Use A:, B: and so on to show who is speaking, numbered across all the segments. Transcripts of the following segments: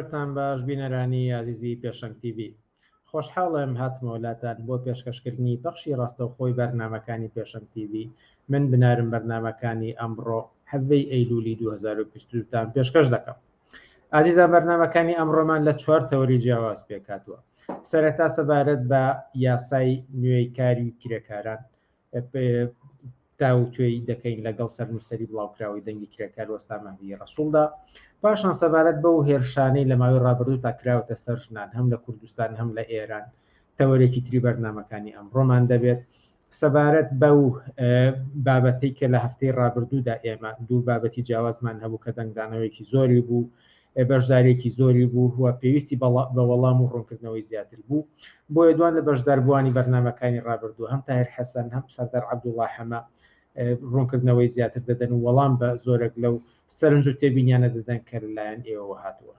A: حاڵتان باش بینەرانی عزیزی پێشەنگ TV. خۆشحاڵم هاتمەوەلاتان بۆ پێشکەشکردنی بەخشی ڕاستەوخۆی بەرنامەکانی پێشەنگ TV. من بنارم بەرنامەکانی ئەمڕۆ هەڤەی ئەیلولی 2022تان پێشکەش دەکەم. عزیزان بەرنامەکانی ئەمڕۆمان لە 4 تەوەری جیاواز پێکاتوە. سەرەتا سەبارەت بە یاسای نوێی کاری کرێکاران تاوتوێی دەکەین لەگەڵ سەرنووسەری بڵاوکراوی دەنگی کرێکار وەستا مەهدی ڕەسوڵدا. پاشان سەبارەت بەو هێرشانەی لە ماوەی ڕابردوو تا کراوەتە سەر ژنان هەم لە کوردستان هەم لە ئێران تەوەرێکی تری بەرنامەکانی ئەمڕۆمان دەبێت. سەبارەت بەو بابەتەی کە لە هەفتەی ڕابردوودا ئێمە دوو بابەتی جیاوازمان هەبوو کە دەنگدانەوەیەکی زۆری بوو، بەشدارێکی زۆری بوو و پێویستی بە وەڵام و ڕوونکردنەوەی زیاتر بوو. بۆیە دوان لە بەشداربووانی بەرنامەکانی ڕابردوو هەم تاهیر حەسەن هەم سەردار عەبدوڵڵا حەمە ڕوونکردنەوەی زیاتر دەدەن و وەڵام بە زۆرێک لەو سەرنج و تێبینیانە دەدەن کە لەلایەن ئێوە هاتووە.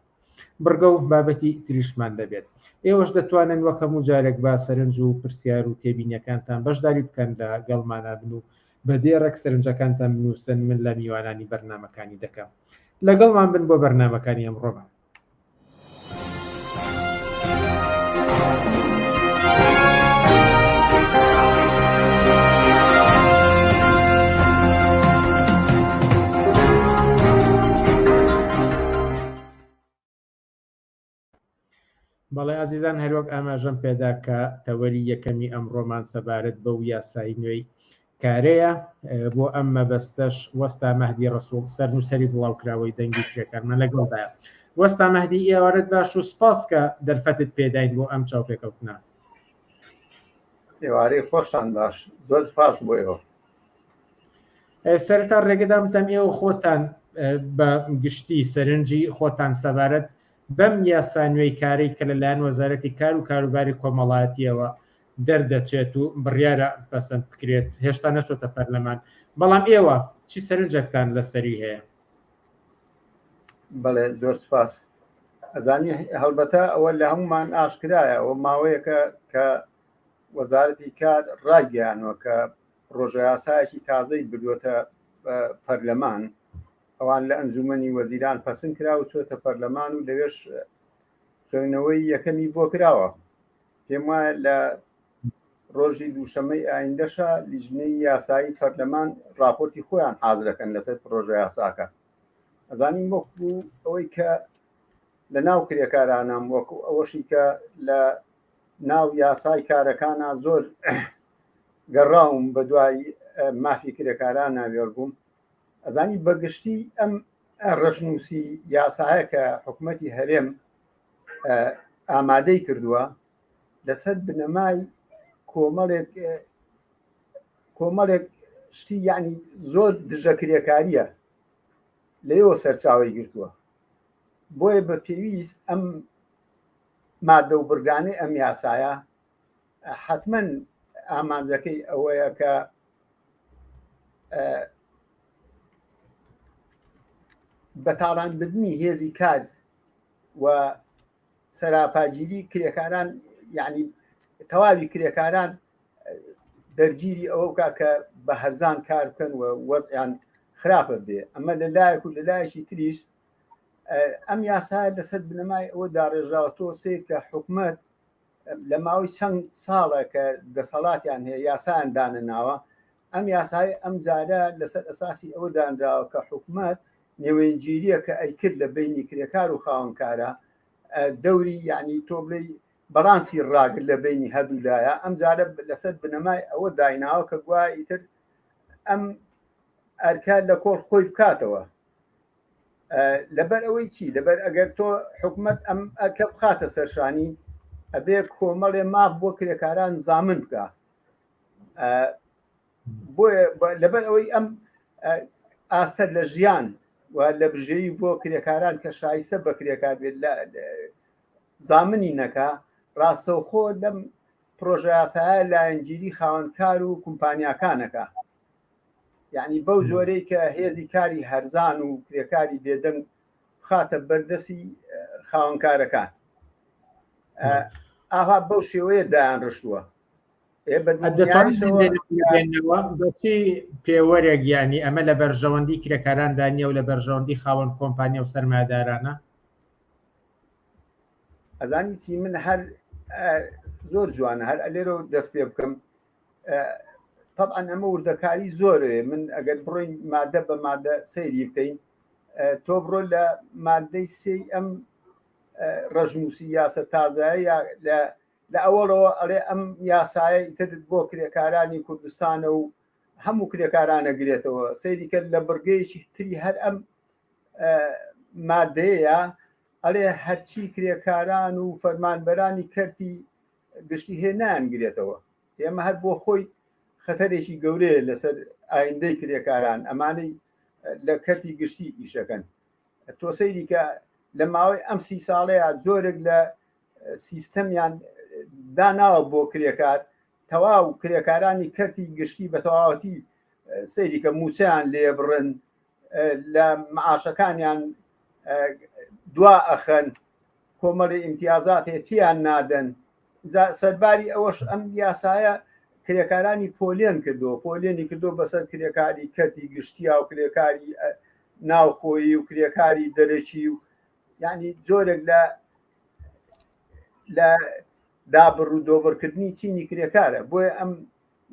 A: بڕگە و بابەتی تریشمان دەبێت. ئێوەش دەتوانن وەک هەموو جارێک با سەرنج و پرسیار و تێبینیەکانتان بەشداری بکەن لە گەڵمانە بن و بەدێڕێک سەرنجەکانتان بنووسن، من لە میوانانی بەرنامەکانی دەکەم. لەگەڵمان بن بۆ بەرنامەکانی ئەمڕۆمان. بەڵێ عزیزان، هەروەک ئاماژەم پێدا کە تەوەری یەکەمی ئەمڕۆمان سەبارەت بەو یاسای نوێی کارەیە. بۆ ئەم مەبەستەش وەستا مەهدی ڕەسوڵ سەرنووسەری بڵاوکراوەی دەنگی کرێکارمان لەگەڵدایە. وەستا مەهدی، ئێوارەت باش و سپاس کە دەرفەتت پێداین بۆ ئەم چاوپێکەوتنە.
B: ئێوارەی خۆشتان باش، زۆر سپاس بۆ ئێوە.
A: سەرەتا ڕێگەدام بتەم ئێوە خۆتان بە گشتی سەرنجی خۆتان سەبارەت بەم یاسا نوێی کارەی کە لەلایەن وەزارەتی کار و کاروباری کۆمەڵایەتیەوە دەردەچێت و بڕیارە پەسەند بکرێت، هێشتا نەچۆتە پەرلەمان، بەڵام ئێوە چی سەرنجێکتان لەسەری هەیە؟
B: بەڵێ، زۆر سپاس. ئەزانی هەڵبەتە ئەوە لە هەمومان ئاشکرایە، ئەوە ماوەیەکە کە وەزارەتی کار ڕایگەیانەوە کە ڕۆژە یاسایەکی تازەی بردووەتە پەرلەمان. ئەوان لە ئەنجومەنی وەزیران پەسەند کرا و چۆتە پەرلەمان و لەوێش خوێندنەوەی یەکەمی بۆ کراوە. پێم وایە لە ڕۆژی دووشەمەی ئایندەشە لیژنەی یاسایی پەرلەمان راپۆرتی خۆیان حازرەکەن لەسەر پرۆژە یاساکە. ئەزانین وەکو ئەوەی کە لە ناو کرێکارانم وەکو ئەوەشی کە لە ناو یاسای کارەکانە زۆر گەڕاوم بە دوای مافی کرێکاران ناوێڕبووم. ئەزانی بەگشتی ئەم ڕەشنووسی یاسایە کە حکوومەتی هەرێم ئامادەی کردووە لەسەر بنەمای کۆمەڵێک شتی، یعنی زۆر دژە کرێکاریە لەیەوە سەرچاوی گرتووە. بۆیە بە پێویست ئەم مادە و بڕگانەی ئەم یاسایە حتمەن ئامانجەکەی ئەوەیە کە بەتاڵانبردنی هێزی کار و سەراپاگیری کرێکاران، یعنی تەواوی کرێکاران دەرگیری ئەوە بکە کە بە هەرزان کار بکەن و وەزعیان خراپە بێ. ئەمە لەلایەک و لەلایەکی تریش ئەم یاسایە لەسەر بنەمای ئەوە داڕێژراوەتەوە سیر کە حکوومەت لە ماوەی چەند ساڵە کە دەسەڵاتیان هەیە یاسایان دانەناوە. ئەم یاسای ئەم جارە لەسەر ئەساسی ئەوە دانراوە کە حکوومەت نێوەنگیریە کە ئەیکرد لە بینی کرێکار و خاوەنکارە دەوری، یعنی تۆ بڵێ بەڕانسی ڕاگرت لە بینی هەردوو لایە، ئەم جارە لەسەر بنەمای ئەوە دایناوە کە گوایە تر ئەم ئەرکار لە کۆڵ خۆی بکاتەوە. لەبەر ئەوەی چی؟ لەبەر ئەگەر تۆ حکوومەت ئەم ئەرکە بخاتە سەرشانی ئەبێ کۆمەڵێ ماف بۆ کرێکاران زامن بکە. بۆیە لەبەر ئەوەی ئەم ئاسەر لە ژیان و لە بژێوی بۆ کرێکاران کە شایستە بە کرێکار بێت زامنی نەکا، ڕاستەوخۆ لەم پرۆژە یاسایە لایەنگیری خاوەنکار و کومپانیاکانەکە، یعنی بەو جۆرەی کە هێزی کاری هەرزان و کرێکاری بێدەنگ خاتە بەردەسی خاوەنکارەکان. ئاها بەو شێوەیە دایان ڕشتووە.
A: بەچی پێوەرێک، یعنی ئەمە لە بەرژەوەندی کرێکاران دانیە و لە بەرژەوەندی خاوەن کۆمپانیا و سەرمایه‌دارانە؟
B: ئەزانی چی من هەر زۆر جوانە هەر لێرە دەست پێ بکەم طبعا ئەمە وردەکاری زۆرێ من ئەگەر بڕۆین مادە بە مادە سەیری بکەین تۆ بڕۆ لە مادەی سێ ئەم ڕژنووسی یاسە تازایە لە ئەوەڵەوە ئەڵێ ئەم یاسایە ئیتر بۆ کرێکارانی کوردستانە و هەموو کرێکارانە گرێتەوە سەیری کرد لە بڕگەیەکی تری هەر ئەم مادەیە ئەڵێ هەرچی کرێکاران و فەرمانبەرانی کەرتی گشتی هێنان گرێتەوە ئێمە هەر بۆ خۆی خەتەرێکی گەورەیە لەسەر ئایندەی کرێکاران ئەمانەی لە کەرتی گشتی ئیشەکەن تۆ سەیری کە لە ماوەی ئەم 30 ساڵەیە زۆرێک لە سیستەمیان داناوە بۆ کرێکار تەواو کرێکارانی کەرتی گشتی بە تەواوەتی سەیری کە موچیان لێ بڕن لە معاشەکانیان دوا ئەخەن کۆمەڵی ئیمتیازات هێتیان نادەن سەرباری ئەوەش ئەم یاسایە کرێکارانی پۆلێن کردو پۆلێنی کردو بەسەر کرێکاری کەرتی گشتیا و کرێکاری ناوخۆیی و کرێکاری دەرەکی و یعنی جۆرێک لە دابڕ و دۆبڕکردنی چینی کرێکارە بۆیە ئەم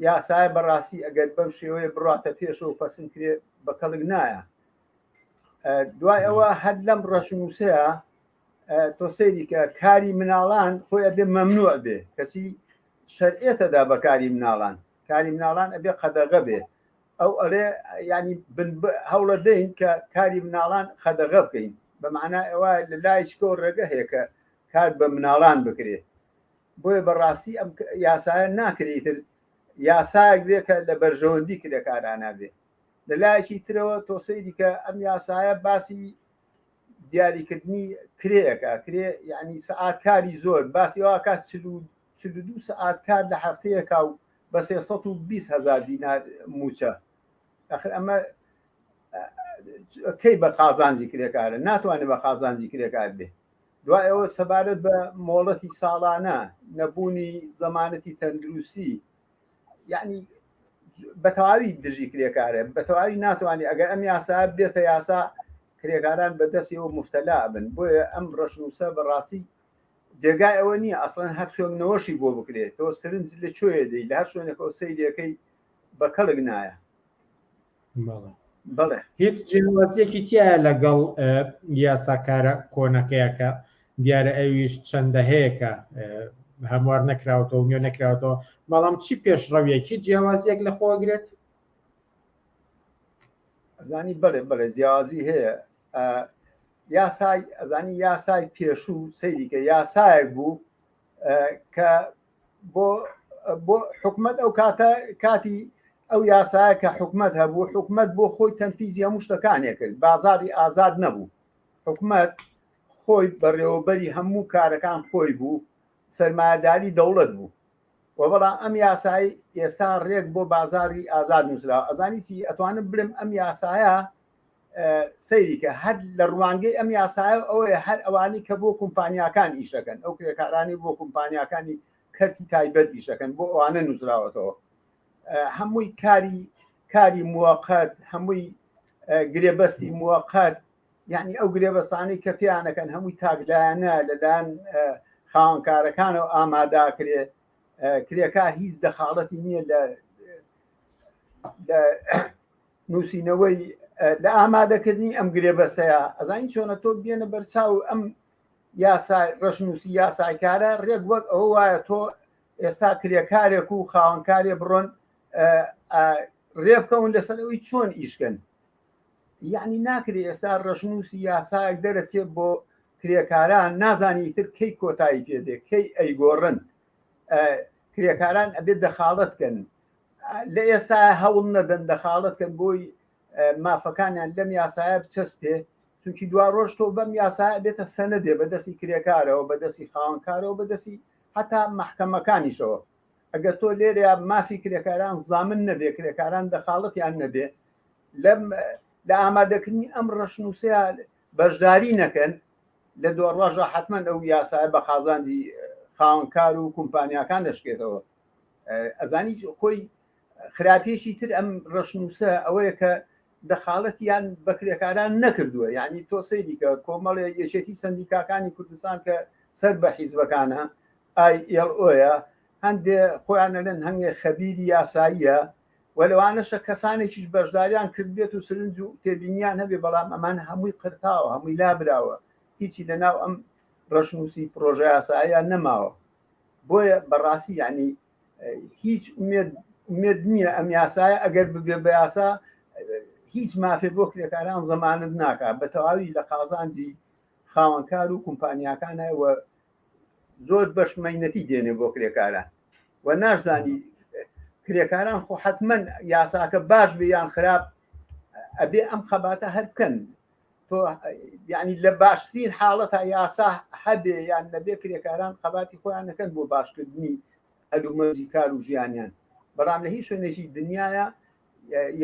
B: یاسایە بەڕاستی ئەگەر بەم شێوەیە بڕاتە پێشەوە پەسند کرێ بە کەڵک نایە دوای ئەوە هەر لەم ڕەشنووسەیە تۆ سەیری کە کاری مناڵان خۆی ئەبێ مەمنوع بێ کەسی شەرعێتەدا بە کاری مناڵان ئەبێ قەدەغە بێ ئەو ئەڵێ ینی هەوڵە دەین کە کاری مناڵان خەدەغە بکەین بە معنای ئەوە لە لای چکۆ ڕێگە هەیە کە کار بە مناڵان بکرێت بۆیە بەڕاستی ئەم یاسایە ناکرێتتر یاسایەک بێ کە لە بەرژەوەندی کرێکارانە بێ لە لایەکی ترەوە تۆ سەیری کە ئەم یاسایە باسی دیاریکردنی کرێیەکە کرێ یعنی سەعاتکاری زۆر باسی ئەوە کات 42 سەعاتکار لە هەفتەیەکا و بە 320,000 دینار موچە ئەخر ئەمە کەی بە قازانجی کرێکارە ناتوانێت بە قازانجی کرێکار بێ دوای ئەوە سەبارەت بە مۆڵەتی ساڵانە نەبوونی زەمانەتی تەندروستی یعنی بەتەواوی دژی کرێکارە بەتەواوی ناتوانێت ئەگەر ئەم یاسا بێتە یاسا کرێکاران بەدەستیەوە مفتەلا بن بۆیە ئەم ڕەشنووسە بەڕاستی جێگای ئەوە نییە ئەسڵەن هەر خوێندنەوەشی بۆ بکرێت تۆ سرنج لە کوێ دەی لە هەر شوێنێکەوە سەیرەکەی بە کەڵک نایە بەڵێ
A: هیچ جیاوازیەکی تایە لەگەڵ یاساکارە کۆنەکەیەکە دیارە ئەویش چەندە هەیەکە هەموار نەکراوەوە میێ نەکراوەوە بەڵام چی پێشڕەویەکی جیاوازیەک لە خۆگرێت
B: ئەزانی بڵێ جیاوازی هەیە یاسای ئەزانی یاسای پێشوو سەیریکە یاسایەک بوو کە بۆ حکومەت ئەو کاتی ئەو یاسایە کە حکومەت هەبوو حکومەت بۆ خۆی تەنفیزی هەموو شتەکانێک کرد بازاری ئازاد نەبوو حکومەت خۆی بەڕێوەبەری هەموو کارەکان خۆی بوو سەرمایه‌داری دەوڵەت بوو و بەڵام ئەم یاسایی ئێستا ڕێک بۆ بازاری ئازاد نووسراوە ئەزانی چی ئەتوانم بڵێم ئەم یاسایە سەیریکە هەر لە ڕوانگەی ئەم یاسایە ئەوەیە هەر ئەوانی کە بۆ کۆمپانیاکان ئیشەکەن ئەو کرێکارانی بۆ کۆمپانیاکانی کەرتی تایبەت ئیشەکەن بۆ ئەوانە نووسراوەتەوە هەمووی کاری موقت هەمووی گرێبەستی موقت یعنی ئەو گرێبەستانەی کە پیانەکەن هەمووی تاگلایانە لەلایەن خاوەنکارەکانەوە ئاماداکرێت کرێکار هیچ دەخاڵەتی نییە لە نووسینەوەی لە ئامادەکردنی ئەم گرێبەستەیە ئەزانی چۆنە تۆ بێنە بەرچاو ئەم یاسای ڕەشنووسی یاسایکارە ڕێک وەک ئەوە وایە تۆ ئێستا کرێکارێک و خاوەنکارێ بڕۆن ڕێ بکەون لەسەرەوەی چۆن ئیشکەن یعنی ناکرێت ئێستا ڕەشنووسی یاسایەک دەرەچێت بۆ کرێکاران نازانی تر کەی کۆتایی پێدێ کەی ئەیگۆڕن کرێکاران ئەبێت دەخاڵەتکەن لە ئێستا هەوڵ نەدەن دەخاڵەتکەن بۆی مافەکانیان لەم یاسایە بچەست پێ چونکی دوا ڕۆژ تۆ بەم یاسایە بێتە سەنەدێ بەدەستی کرێکارەوە بەدەستی خاوەنکارەوە بەدەستی هەتا محکەمەکانیشەوە ئەگەر تۆ لێرە مافی کرێکاران زامن نەبێ کرێکاران دەخاڵەتیان نەبێ لە ئامادەکردنی ئەم ڕەشنووسەیە بەشداری نەکەن لە دۆڕۆژە حتمما ئەو یاسایە بە خازاندی خاوەنکار و کۆمپانیاکان دەشکێتەوە ئەزانی خۆی خراپێکی تر ئەم ڕەشنووسە ئەوەیە کە دەخاڵەتیان بە کرێکاران نەکردووە یعنی تۆ سەیری کە کۆمەڵێ یەکێتی سندیکاکانی کوردستان کە سەر بە حیزبەکانە ILOە هەندێ خۆیانە لەن هەنگێ خەبیری یاساییە و لەوانەشە کەسانێکیش بەشداریان کردبێت و سرنج و تێبینیان هەبێ بەڵام ئەمان هەمووی قرتاوە هەمووی لابراوە هیچی لەناو ئەم ڕەشنووسی پرۆژە یاساییان نەماوە بۆیە بەڕاستی یعنی هیچ ئومێد نییە ئەم یاسایە ئەگەر ببێ بە یاسا هیچ مافێ بۆ کرێکاران زەمانت ناکات بە تەواوی لە قازانجی خاوەنکار و کۆمپانیاکانەوە زۆر بەشمەینەتی دێنێ بۆ کرێکاران و ناشزانی کرێکاران خۆ حتمما یاساکە باش بێ یان خراپ ئەبێ ئەم خەباتە هەر بکەن تۆ یعنی لە باشترین حاڵەتە یاسا هەبێ یان لەبێ کرێکاران خەباتی خۆیان نەکەن بۆ باشکردنی هەلومەرجی کار و ژیانیان بەڵام لە هیچ شوێنێکی دنیاە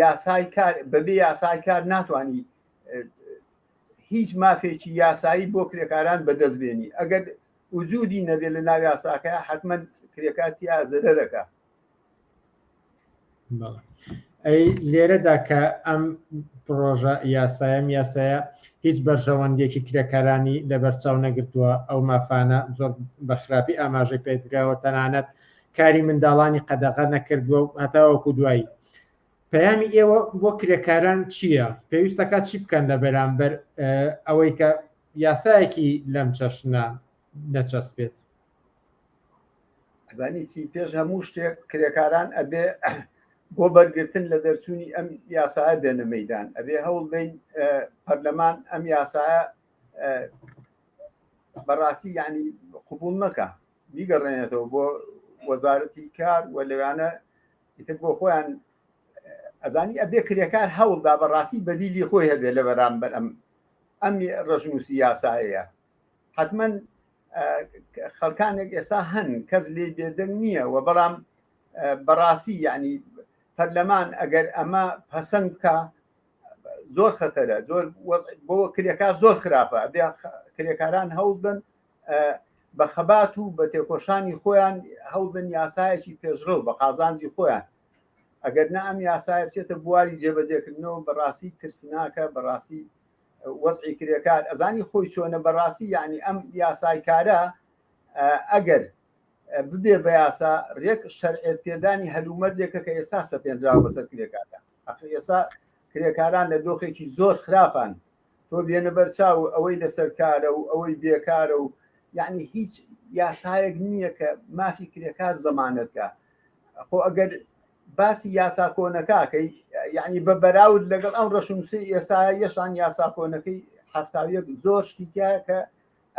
B: یاسای کار بەبێ یاسای کار ناتوانانی هیچ مافێکی یاسایی بۆ کرێکاران بەدەست بێنی ئەگەر وجودی نەبێت لە ناو یاساکە حتمما کرێکاتی ئازرە دەکا
A: ئەی لێرەدا کە ئەم پرۆژە یاسایە هیچ بەرژەوەندێکی کرێکارانی لە بەرچاو نەگرتووە ئەو مافانە زۆر بەخراپی ئاماژەی پێدراوە تەنانەت کاری منداڵانی قەدەغە نەکردووە و هەتاوەکو دوایی پەیامی ئێوە بۆ کرێکاران چییە؟ پێویستەکە چی بکەن لە بەرامبەر ئەوەی کە یاسایەکی لەم چەشنە نەچەسبێت؟
B: زانی چی پێش هەموو شتێک کرێکاران ئەبێ بۆ بەرگرتن لە دەرچوونی ئەم یاسایە بێنە مەیدان ئەبێ هەوڵ دەین پەرلەمان ئەم یاسایە بەڕاستی یعنی قبول نەکە بیگەڕێنێتەوە بۆ وەزارەتی کار و لەوانە ئیتر بۆ خۆیان ئەزانی ئەبێ کرێکار هەوڵدا بەڕاستی بەدیلی خۆی هەبێت لە بەرامبەر ئەم ڕەشنووسی یاسایەیە حتمما خەڵکانێک ئێستا هەن کەس لێ بێدەنگ نییە و بەڵام بەڕاستی یعنی پەرلەمان ئەگەر ئەمە پەسەند بکە زۆر خەتەرە زۆر بۆ کرێکار زۆر خراپە ئەبێ کرێکاران هەوڵدن بە خەبات و بە تێکۆشانی خۆیان هەوڵدن یاسایەکی پێشڕەو بە قازانجی خۆیان ئەگەر نە ئەم یاسایە بچێتە بواری جێبەجێکردنەوە بەڕاستی ترسناکە بەڕاستی وەزعی کرێکار ئەزانی خۆی چۆنە بەڕاستی یعنی ئەم یاسایکارە ئەگەر ببێ بە یاسا ڕێک شەرعێت پێدانی هەلومەرجێکە کە ئێستا سەپێنراوە بەسەر کرێکارە ئێستا کرێکاران لە دۆخێکی زۆر خراپان تۆ بێنە بەرچاو ئەوەی لەسەرکارە و ئەوەی بێکارە و یعنی هیچ یاسایەک نییە کە مافی کرێکار زەمانەتکە خۆ ئەگەر باسی یاسا کۆنەکەکەی یعنی بە بەراورد لەگەڵ ئەم ڕەشنووسی ئێستا یەشان یاسا کۆنەکەی هەفتاویەک زۆر شتیکە کە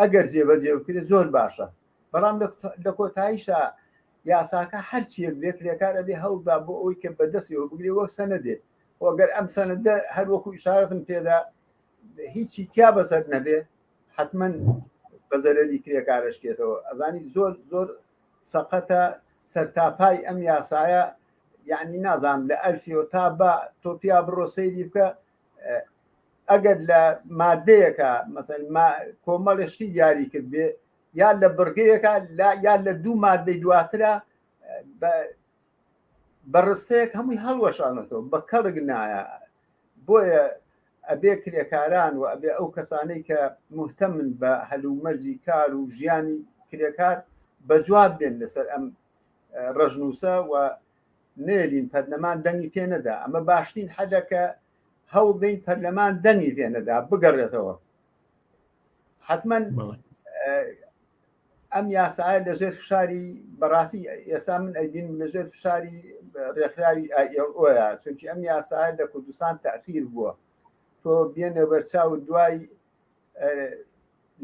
B: ئەگەر جێبەجێ بکرێت زۆر باشە بەڵام لە کۆتاییشە یاساکە هەرچیەک بێت کرێکار ئەبێ هەوڵدا بۆ ئەوی کە بەدەستیەوە بگرێ وەک سەنەدێت ئەگەر ئەم سەنەدە هەروەکو ئیشارەتم پێدا هیچی تیا بەسەر نەبێ حتمما بە زەرەری کرێکارشکێتەوە ئەزانی زۆر زۆر سەقەتە سەرتاپای ئەم یاسایە یعنی نازانم لە ئەلفیۆ تا بە تۆپیا بڕۆ سەیری بکە ئەگەر لە مادەیەکە مەسەڵ کۆمەڵشتی دیاری کرد بێ یان لە بڕگەیەکە یان لە دوو مادەی دواترە بەڕستەیەک هەمووی هەڵوەشانێتەوە بە کەڵک نایە بۆیە ئەبێ کرێکاران و ئەبێ ئەو کەسانەی کە مهتەمن بە هەلومەرجی کار و ژیانی کرێکار بە جواب بێن لەسەر ئەم ڕەژنووسە و نێرین پەرلەمان دەنگی پێ نەدا ئەمە باشترین حەدەکە هەوڵدەین پەرلەمان دەنگی پێ نەدا بگەڕێتەوە حتمما ئەم یاسایە لەژێر فشاری بەڕاستی ئێستا من ئەیدین لەژێر فشاری ڕێکخراوی ئۆە چونکی ئەم یاسایە لە کوردستان تەخیر بووە تۆ بێنە بەرچاو دوای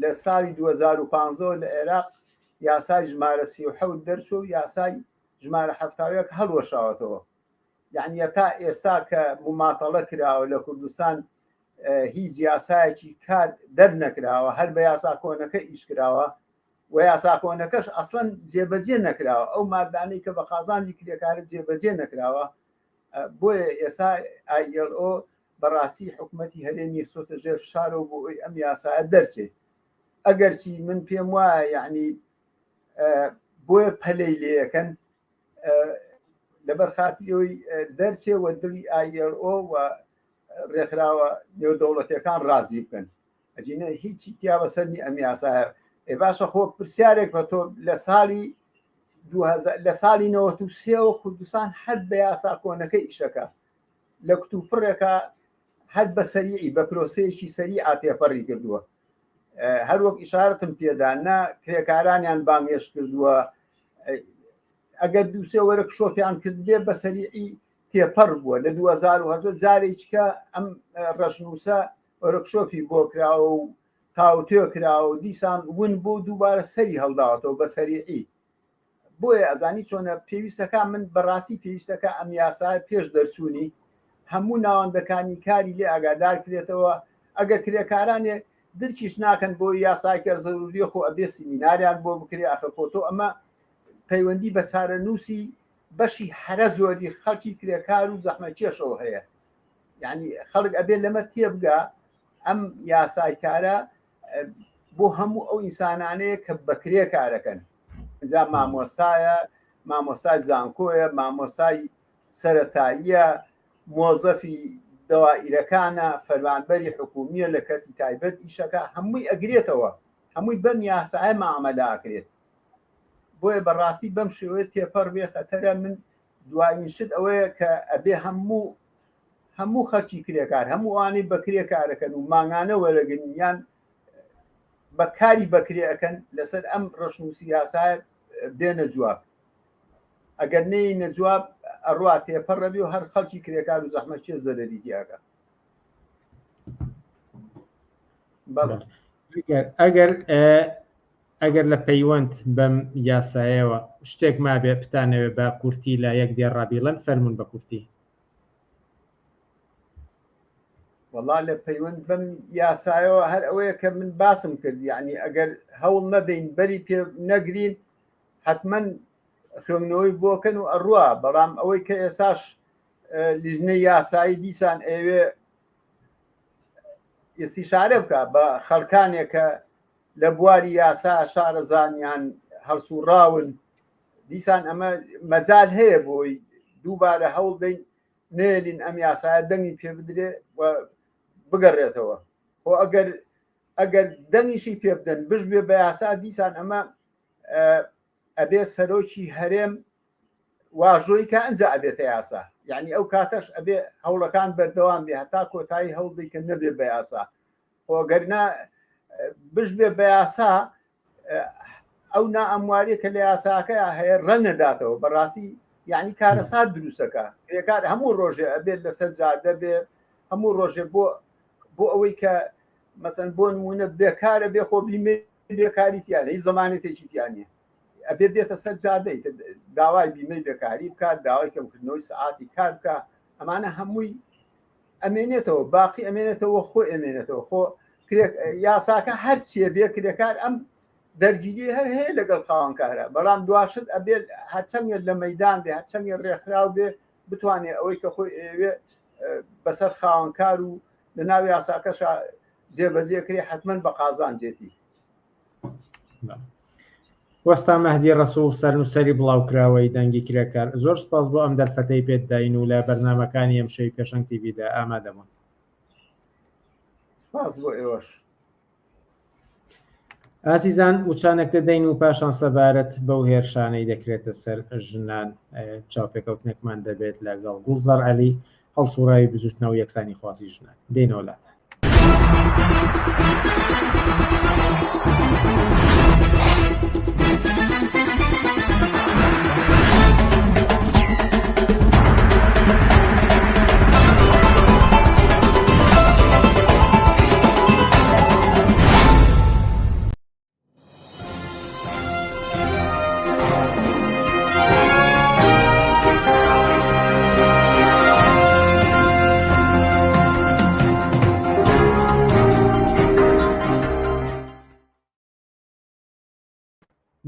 B: لە ساڵی 2015 لە عێراق یاسای ژمارە 37 دەرچوو و یاسای ژمارە 70 هەڵوەشاوەتەوە یعنی تا ئێستا کە مماتەڵە کراوە لە کوردستان هیچ یاسایەکی کار دەرنەکراوە هەر بە یاسا کۆنەکە ئیش کراوە و یاسا کۆنەکەش ئەسڵەن جێبەجێ نەکراوە ئەو مادانەی کە بە قازانجی کرێکارە جێبەجێ نەکراوە بۆیە ئێستا ILO بەڕاستی حکوومەتی هەرێمی سۆتە ژێر فشارەوە بۆ ئەم یاسایە دەرچێت ئەگەرچی من پێم وایە یعنی بۆیە پەلەی لێەکەن لەبەر خاتیەوەی دەرچێ و دڵی ILO و ڕێکخراوە نێودەوڵەتیەکان ڕازی بکەن ئەجینە هیچی تیا بەسەرنی ئەم یاسایە باشە خۆ پرسیارێک بە تۆ لە ساڵی 93ەوە کوردستان هەر بە یاسا کۆنەکەی ئیشەکە لە کتوپڕێکە هەر بە سەریعی بە پرۆسەیەکی سەریع تێپەڕی کردووە. هەر وەک ئیشارەتم پێداننا کرێکارانیان بانگێش کردووە ئەگەر دووسێ وەرەک شۆپیان کرد بێ بە سەریعی تێپەڕ بووە. لە 2010 جارێککە ئەم ڕەشنووسە وەرەکشۆپی بۆ کراوە و تاوتێ کراوە و دیسان ون بۆ دووبارە سەری هەڵداوەتەوە بە سەریعی. بۆیە ئەزانی چۆنە پێویستەکە من بەڕاستی پێویستەکە ئەم یاسای پێش دەرچوونی هەموو ناوەندەکانی کاری لێ ئاگادار کرێتەوە. ئەگەر کرێکارانێ درکیش ناکەن بۆ یاساکە زەروری خۆ ئەبێ سیمیناریان بۆ بکرێ ئەخە کۆتۆ ئەمە پەیوەندی بە چارەنووسی بەشی هەرە زۆری خەڵکی کرێکار و زەحمەکێشەوە هەیە. یعنی خەڵک ئەبێ لەمە تێبگا ئەم یاسایکارە بۆ هەموو ئەو ئینسانانەیە کە بەکرێ کارەکەن. جا مامۆستایە، مامۆستای زانکۆیە، مامۆستای سەرەتاییە، مۆزەفی دەوائیرەکانە، فەرمانبەری حکومیە لە کەرتی تایبەت ئیشەکە هەمووی ئەگرێتەوە، هەمووی بەم یاسایە مامەلا ئەکرێت. بۆیە بەڕاستی بەم شێوەیە تێپەڕ بێ خەتەرە. من دوایین شت ئەوەیە کە ئەبێ هەموو خەڵکی کرێکار هەموو ئەوانەی بەکرێ کارەکەن و ماگانە وەرەگرنیان بەکاری بەکرێ ئەەکەن لەسەر ئەم ڕەشنووسی یاسایە بێنە جواب. ئەگەر نەی نەجواب ئەڕوا تێپەڕە بێ و هەر خەڵکی کرێکار و زەحمەتکێش زەرەری تیاکە.
A: ئەگەر لە پەیوەند بەم یاسایەوە شتێک ما بێ پتانەوێ بە کورتی لە یەک دێ ڕابیڵەن فەرمون بە کورتی.
B: وەڵا لە پەیوەند بەم یاسایەوە هەر ئەوەیە کە من باسم کرد، یعنی ئەگەر هەوڵ نەدەین بەری پێ نەگرین حتمما خوێندنەوەی بۆکەن و ئەڕوا. بەڵام ئەوەی کە ئێساش لیژنەی یاسایی دیسان ئەوێ ئێستیشارە بکە بە خەڵکانێکە لە بواری یاسا شارەزانیان هەڵسوڕاون، دیسان ئەمە مەجال هەیە بۆی دووبارە هەوڵ دەین نێلین ئەم یاسایە دەنگی پێ بدرێ و بگەڕێتەوە. و ئەگەر دەنگیشی پێ بدەن بش بێ بە یاسا دیسان ئەمە ئەبێ سەرۆکی هەرێم واژۆی کە ئەنجا ئەبێتە یاسا. یعنی ئەو کاتەش ئەبێ هەوڵەکان بەردەوام بێ هەتا کۆتایی هەوڵی کە نەبێ بە یاسا. ئۆگەرنا بش بێ بە یاسا ئەو نائەموارێ کە لە یاساکە هەیە ڕەنەداتەوە. بەڕاستی یعنی کارەسات دروستەکە کرێکار هەموو ڕۆژێ ئەبێت لەسەر جادە بێ، هەموو ڕۆژێ بۆ ئەوەی کە مەسەن بۆ نمونە بێکارە بێ خۆ بیمێ بێکاریتیانە هیچ زمانێتێکی تیانە ئەبێ بێتە سەر جادەی داوای بیمەی بێکاری بکات، داوای کەمکردنەوەی سعاتی کار بکە. ئەمانە هەمووی ئەمێنێتەوە، باقی ئەمێنێتەوە، خۆ ئەمێنێتەوە. خۆ یاساکە هەرچیە بێ کرێکار ئەم دەرگیری هەر هەیە لەگەڵ خاوەنکارە. بەڵام دواشت ئەبێ هەرچەندێک لە مەیدان بێ، هەرچەندێک ڕێکخراو بێ بتوانێت ئەوەی کە خۆی ئەوێ بەسەر خاوەنکار و لە ناو یاساکەش جێبەجێکرێ حتمما بە قازانجێتی.
A: وەستا مەهدی ڕەسوڵ سەرنووسەری بڵاوکراوەی دەنگی کرێکار، زۆر سپاس بۆ ئەم دەرفەتەی پێت داین و لە بەرنامەکانی ئەم شەوی پێشەنگ تیڤیدا ئامادەبوون.
B: سپاس بۆ ئێوەش.
A: ئازیزان، وچانێک دەدەین و پاشان سەبارەت بەو هێرشانەی دەکرێتە سەر ژنان چاوپێکەوتنێکمان دەبێت لەگەڵ گوڵزار عەلی، هەڵسوڕاوی بزوتنەوە و یەکسانی خوازی ژنان. دێنەوە لاتە.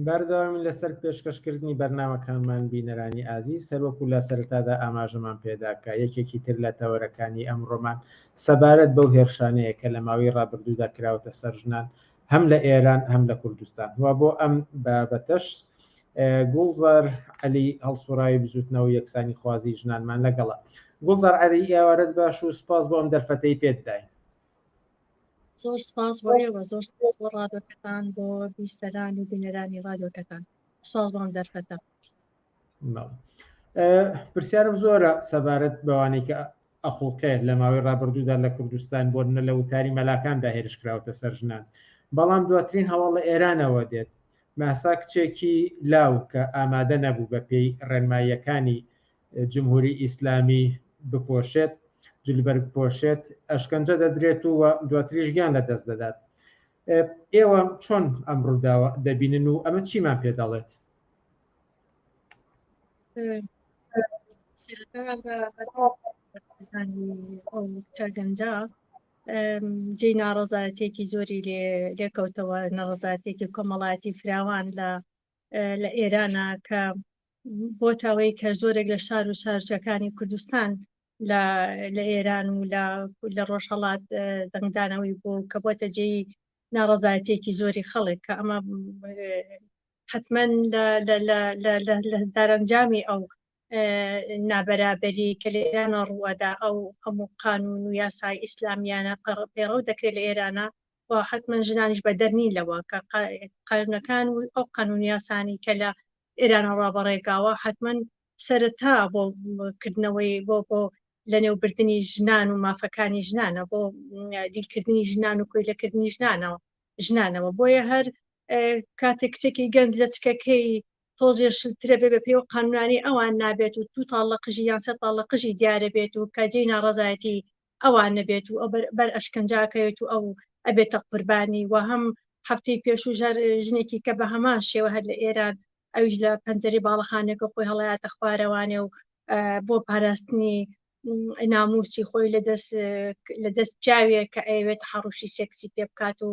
A: بەردەوامی لەسەر پێشکەشکردنی بەرنامەکانمان بینەرانی ئازیز، هەروەکو لە سەرەتادا ئاماژەمان پێداکە یەکێکی تر لە تەوەرەکانی ئەمڕۆمان سەبارەت بەو هێرشانەیە کە لە ماوەی ڕابردوودا کراوەتە سەر ژنان هەم لە ئێران هەم لە کوردستان. و بۆ ئەم بابەتەش گوڵزار عەلی هەڵسوڕاوی بزوتنەوە و یەکسانی خوازی ژنانمان لەگەڵە. گوڵزار عەلی، ئێوارەت باش و سپاس بۆ ئەم دەرفەتەی پێت داین.
C: زۆر سپاس بۆ ئێوە، زۆر سپاس بۆ ڕادیۆکەتان، بۆ بیستەران و بینەرانی ڕادیۆکەتان. سپاس بۆم دەرفەتە.
A: پرسیارم زۆرە سەبارەت بەوانەی کە ئەخڵقێت لە ماوەی ڕابردوودا لە کوردستان بۆ لە وتاری مەلاکاندا هێرشکراوتە سەر ژنان، بەڵام دواترین هەواڵ لە ئێرانەوە دێت. ماسا کچێکی لاو کە ئامادە نەبوو بە پێی ڕێنماییەکانی جمهوری ئیسلامی بپۆشێت، جلبەر بپۆشێت، ئەشکەنجە دەدرێت و دواتریش گیان لە دەست دەدات. ئێوە چۆن ئەم ڕووداوە دەبینن و ئەمە چیمان پێ دەڵێت؟
C: چەگەنجە جێی ناڕەزایەتێکی زۆری لێکەوتەوە، نەڕەزایەتێکی کۆمەڵایەتی فراوان لە ئێرانە کە بۆ تاوەی کە زۆرێک لە شار و شارچەکانی کوردستان لە ئێران و لە ڕۆژهەڵات دەنگدانەوەی بوو کە بۆتە جێی ناڕەزایەتێکی زۆری خەڵک کە ئەمە حتمەن لە دارەنجامی ئەو نابەرابەری کە لە ئێرانە ڕوەدا ئەو هەموو قانون و یاسای ئیسلامیانە پێڕەو دەکرێت لە ئێرانە و حتمەن ژنانیش بە دەرنی لەوە کە قانونەکان و ئەو قانون یاسانی کە لە ئێرانە ڕابەڕێگاوە حتمەن سەرەتا بۆ کردنەوەی بۆ لە نێوبردننی ژنان و مافەکانی ژنانە، بۆ دیلکردنی ژنان و کۆیلەکردنی ژنانەوە. بۆیە هەر کاتێک کچێکی گەنج لە چکەکەی تۆزێشترە بێ بە پێی و قانونانی ئەوان نابێت و 2 تاڵ لە قژی یان 3 تاڵ لە قژی دیارە بێت و کاجێی ناڕەزایەتی ئەوان نەبێت و ئەو بەر ئەشکەنجاکەوێت و ئەو ئەبێتە قوربانی. و هەم هەفتەی پێش و ژەر ژنێکی کە بە هەمان شێوە هەر لە ئێران ئەویش لە پەنجەری باڵەخانێکە خۆی هەڵەیاتە خوارەوانێ و بۆ پاراستنی ناموسی خۆی لە دەست پیاوێ کە ئەوێت حەڕوشی سێکسی پێ بکات و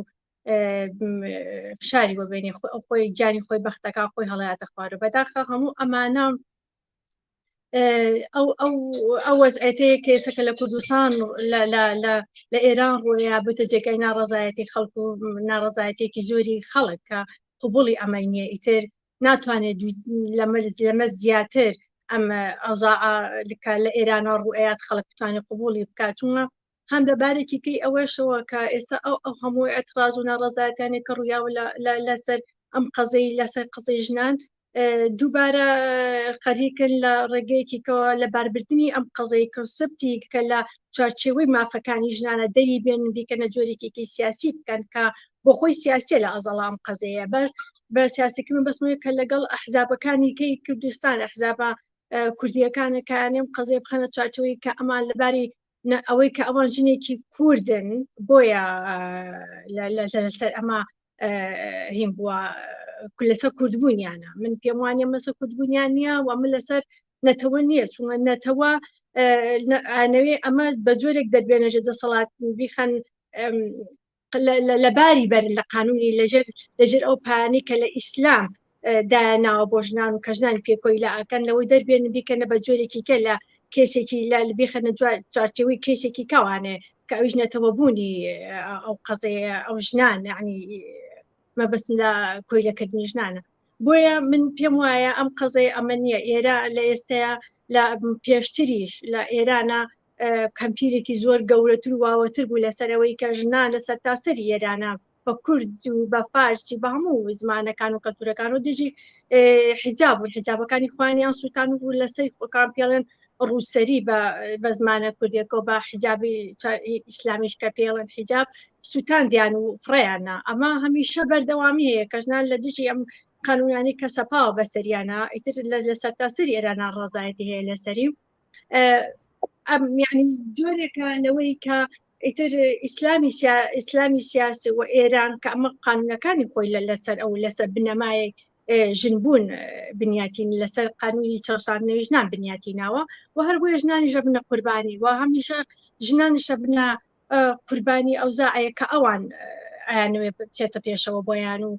C: فشاری بۆ بێنێ خۆی گیانی خۆی بەختەکە خۆی هەڵەیاتە خوارە. بەداخە هەموو ئەمانە ئەو وەزعەتەیە کە ئێستا لە کوردستان لە ئێران ڕۆیا بتە جێگای ناڕەزایەتی خەڵک و ناڕەزایەتێکی زۆری خەڵک کە قبوڵی ئەمەی نییە، ئیتر ناتوانێت لەمە زیاتر ئەم ئەوزاعە لە ئێرانە ڕوئەیات خەڵک بتوانێت قبوڵی بکات. چونە هەم لەبارێکی کەی ئەوەشەوە کە ئێستا ئەو هەموو ئەتراز و ناڕەزایەتیانێک کە ڕوویاوە لەسەر ئەم قەزەی لەسەر قسەی ژنان دووبارە خەریکن لە ڕێگەیەکیکەوە لە باربردننی ئەم قەزەی کە سبتی کە لە چارچێوەی مافەکانی ژنانە دەری بێنن بیکەنە جۆرێکێکی سیاسی بکەن کە بۆ خۆی سیاسیە لە ئەزەڵام قەزەیە. بەس بە سیاسیکردن بەسمەوەی کە لەگەڵ ئەحزابەکانی کەی کوردستان ئەحزابە کوردیەکانەکانێم قەزەی بخەنە چارچەوەی کە ئەمان لەباری ئەوەی کە ئەوان ژنێکی کوردن بۆیە لەسەر ئەمە هیم بووە لەسەر کوردبوونیانە. من پێم وانە مەسە کوردبوونیان نییە و من لەسەر نەتەوە نییە، چونە نەتەوە ئانەوێ ئەمە بە جۆرێک دەبێنەژە دەسەڵات بیخەن لەباری بەرن لە قانونی لەژێر ئەو پانەی کە لە ئیسلام داناوە بۆ ژنان و کە ژنان پێکۆی لە ئاکەن لەوەی دەربێن بیکەنە بە جۆرێکی کە لە کێسێکی بێخەنە چارچەوەی کێسێکی کەوانێ کە ئەویش نەتەوە بوونی ئەو قەزەیە ئەو ژنان یعنی مەبەست لە کۆیلەکردنی ژنانە. بۆیە من پێم وایە ئەم قەزەی ئەمە نییە. ئێرە لە ئێستەیە لە پێشتریش لە ئێرانە کەمپیرێکی زۆر گەورەتر و واوەتر بوو لەسەرەوەی کە ژنان لەسەر تاسەری ئێرانە بە کورد و بە فارسی بە هەموو زمانەکان و کەلتورەکان و دژی حیجاب و حیجابەکانی خوانیان سووتان و لەسەر خۆکان پێڵێن ڕووسەری بە زمانە کوردێکەوە بە حیجابی ئیسلامیش کە پێڵێن حیجاب سووتان دیان و فڕیانە. ئەمە هەمیشە بەردەوامی هەیە کە ژنان لە دژی ئەم قانونانی کە سەپاوە بەسەریانە ئیتر لەسەر تاسەری ئێرانە ڕازایەتی هەیە لەسەری یعنی جۆرێکە لەوەی کە ئیتر ئیسلامی سیاسی و ئێران کە ئەمە قانونەکانی خۆی لەسەر ئەو لەسەر بنەمای ژنبوون بنیاتین لەسەر قانونی چاوساندنەوەی ژنان بنیاتیناوە و هەر بۆیە ژنانیشە بنە قوربانی و هەمیشە ژنانیشە بنە قوربانی ئەوزاعەیە کە ئەوان ئایانوێ بچێتە پێشەوە بۆیان و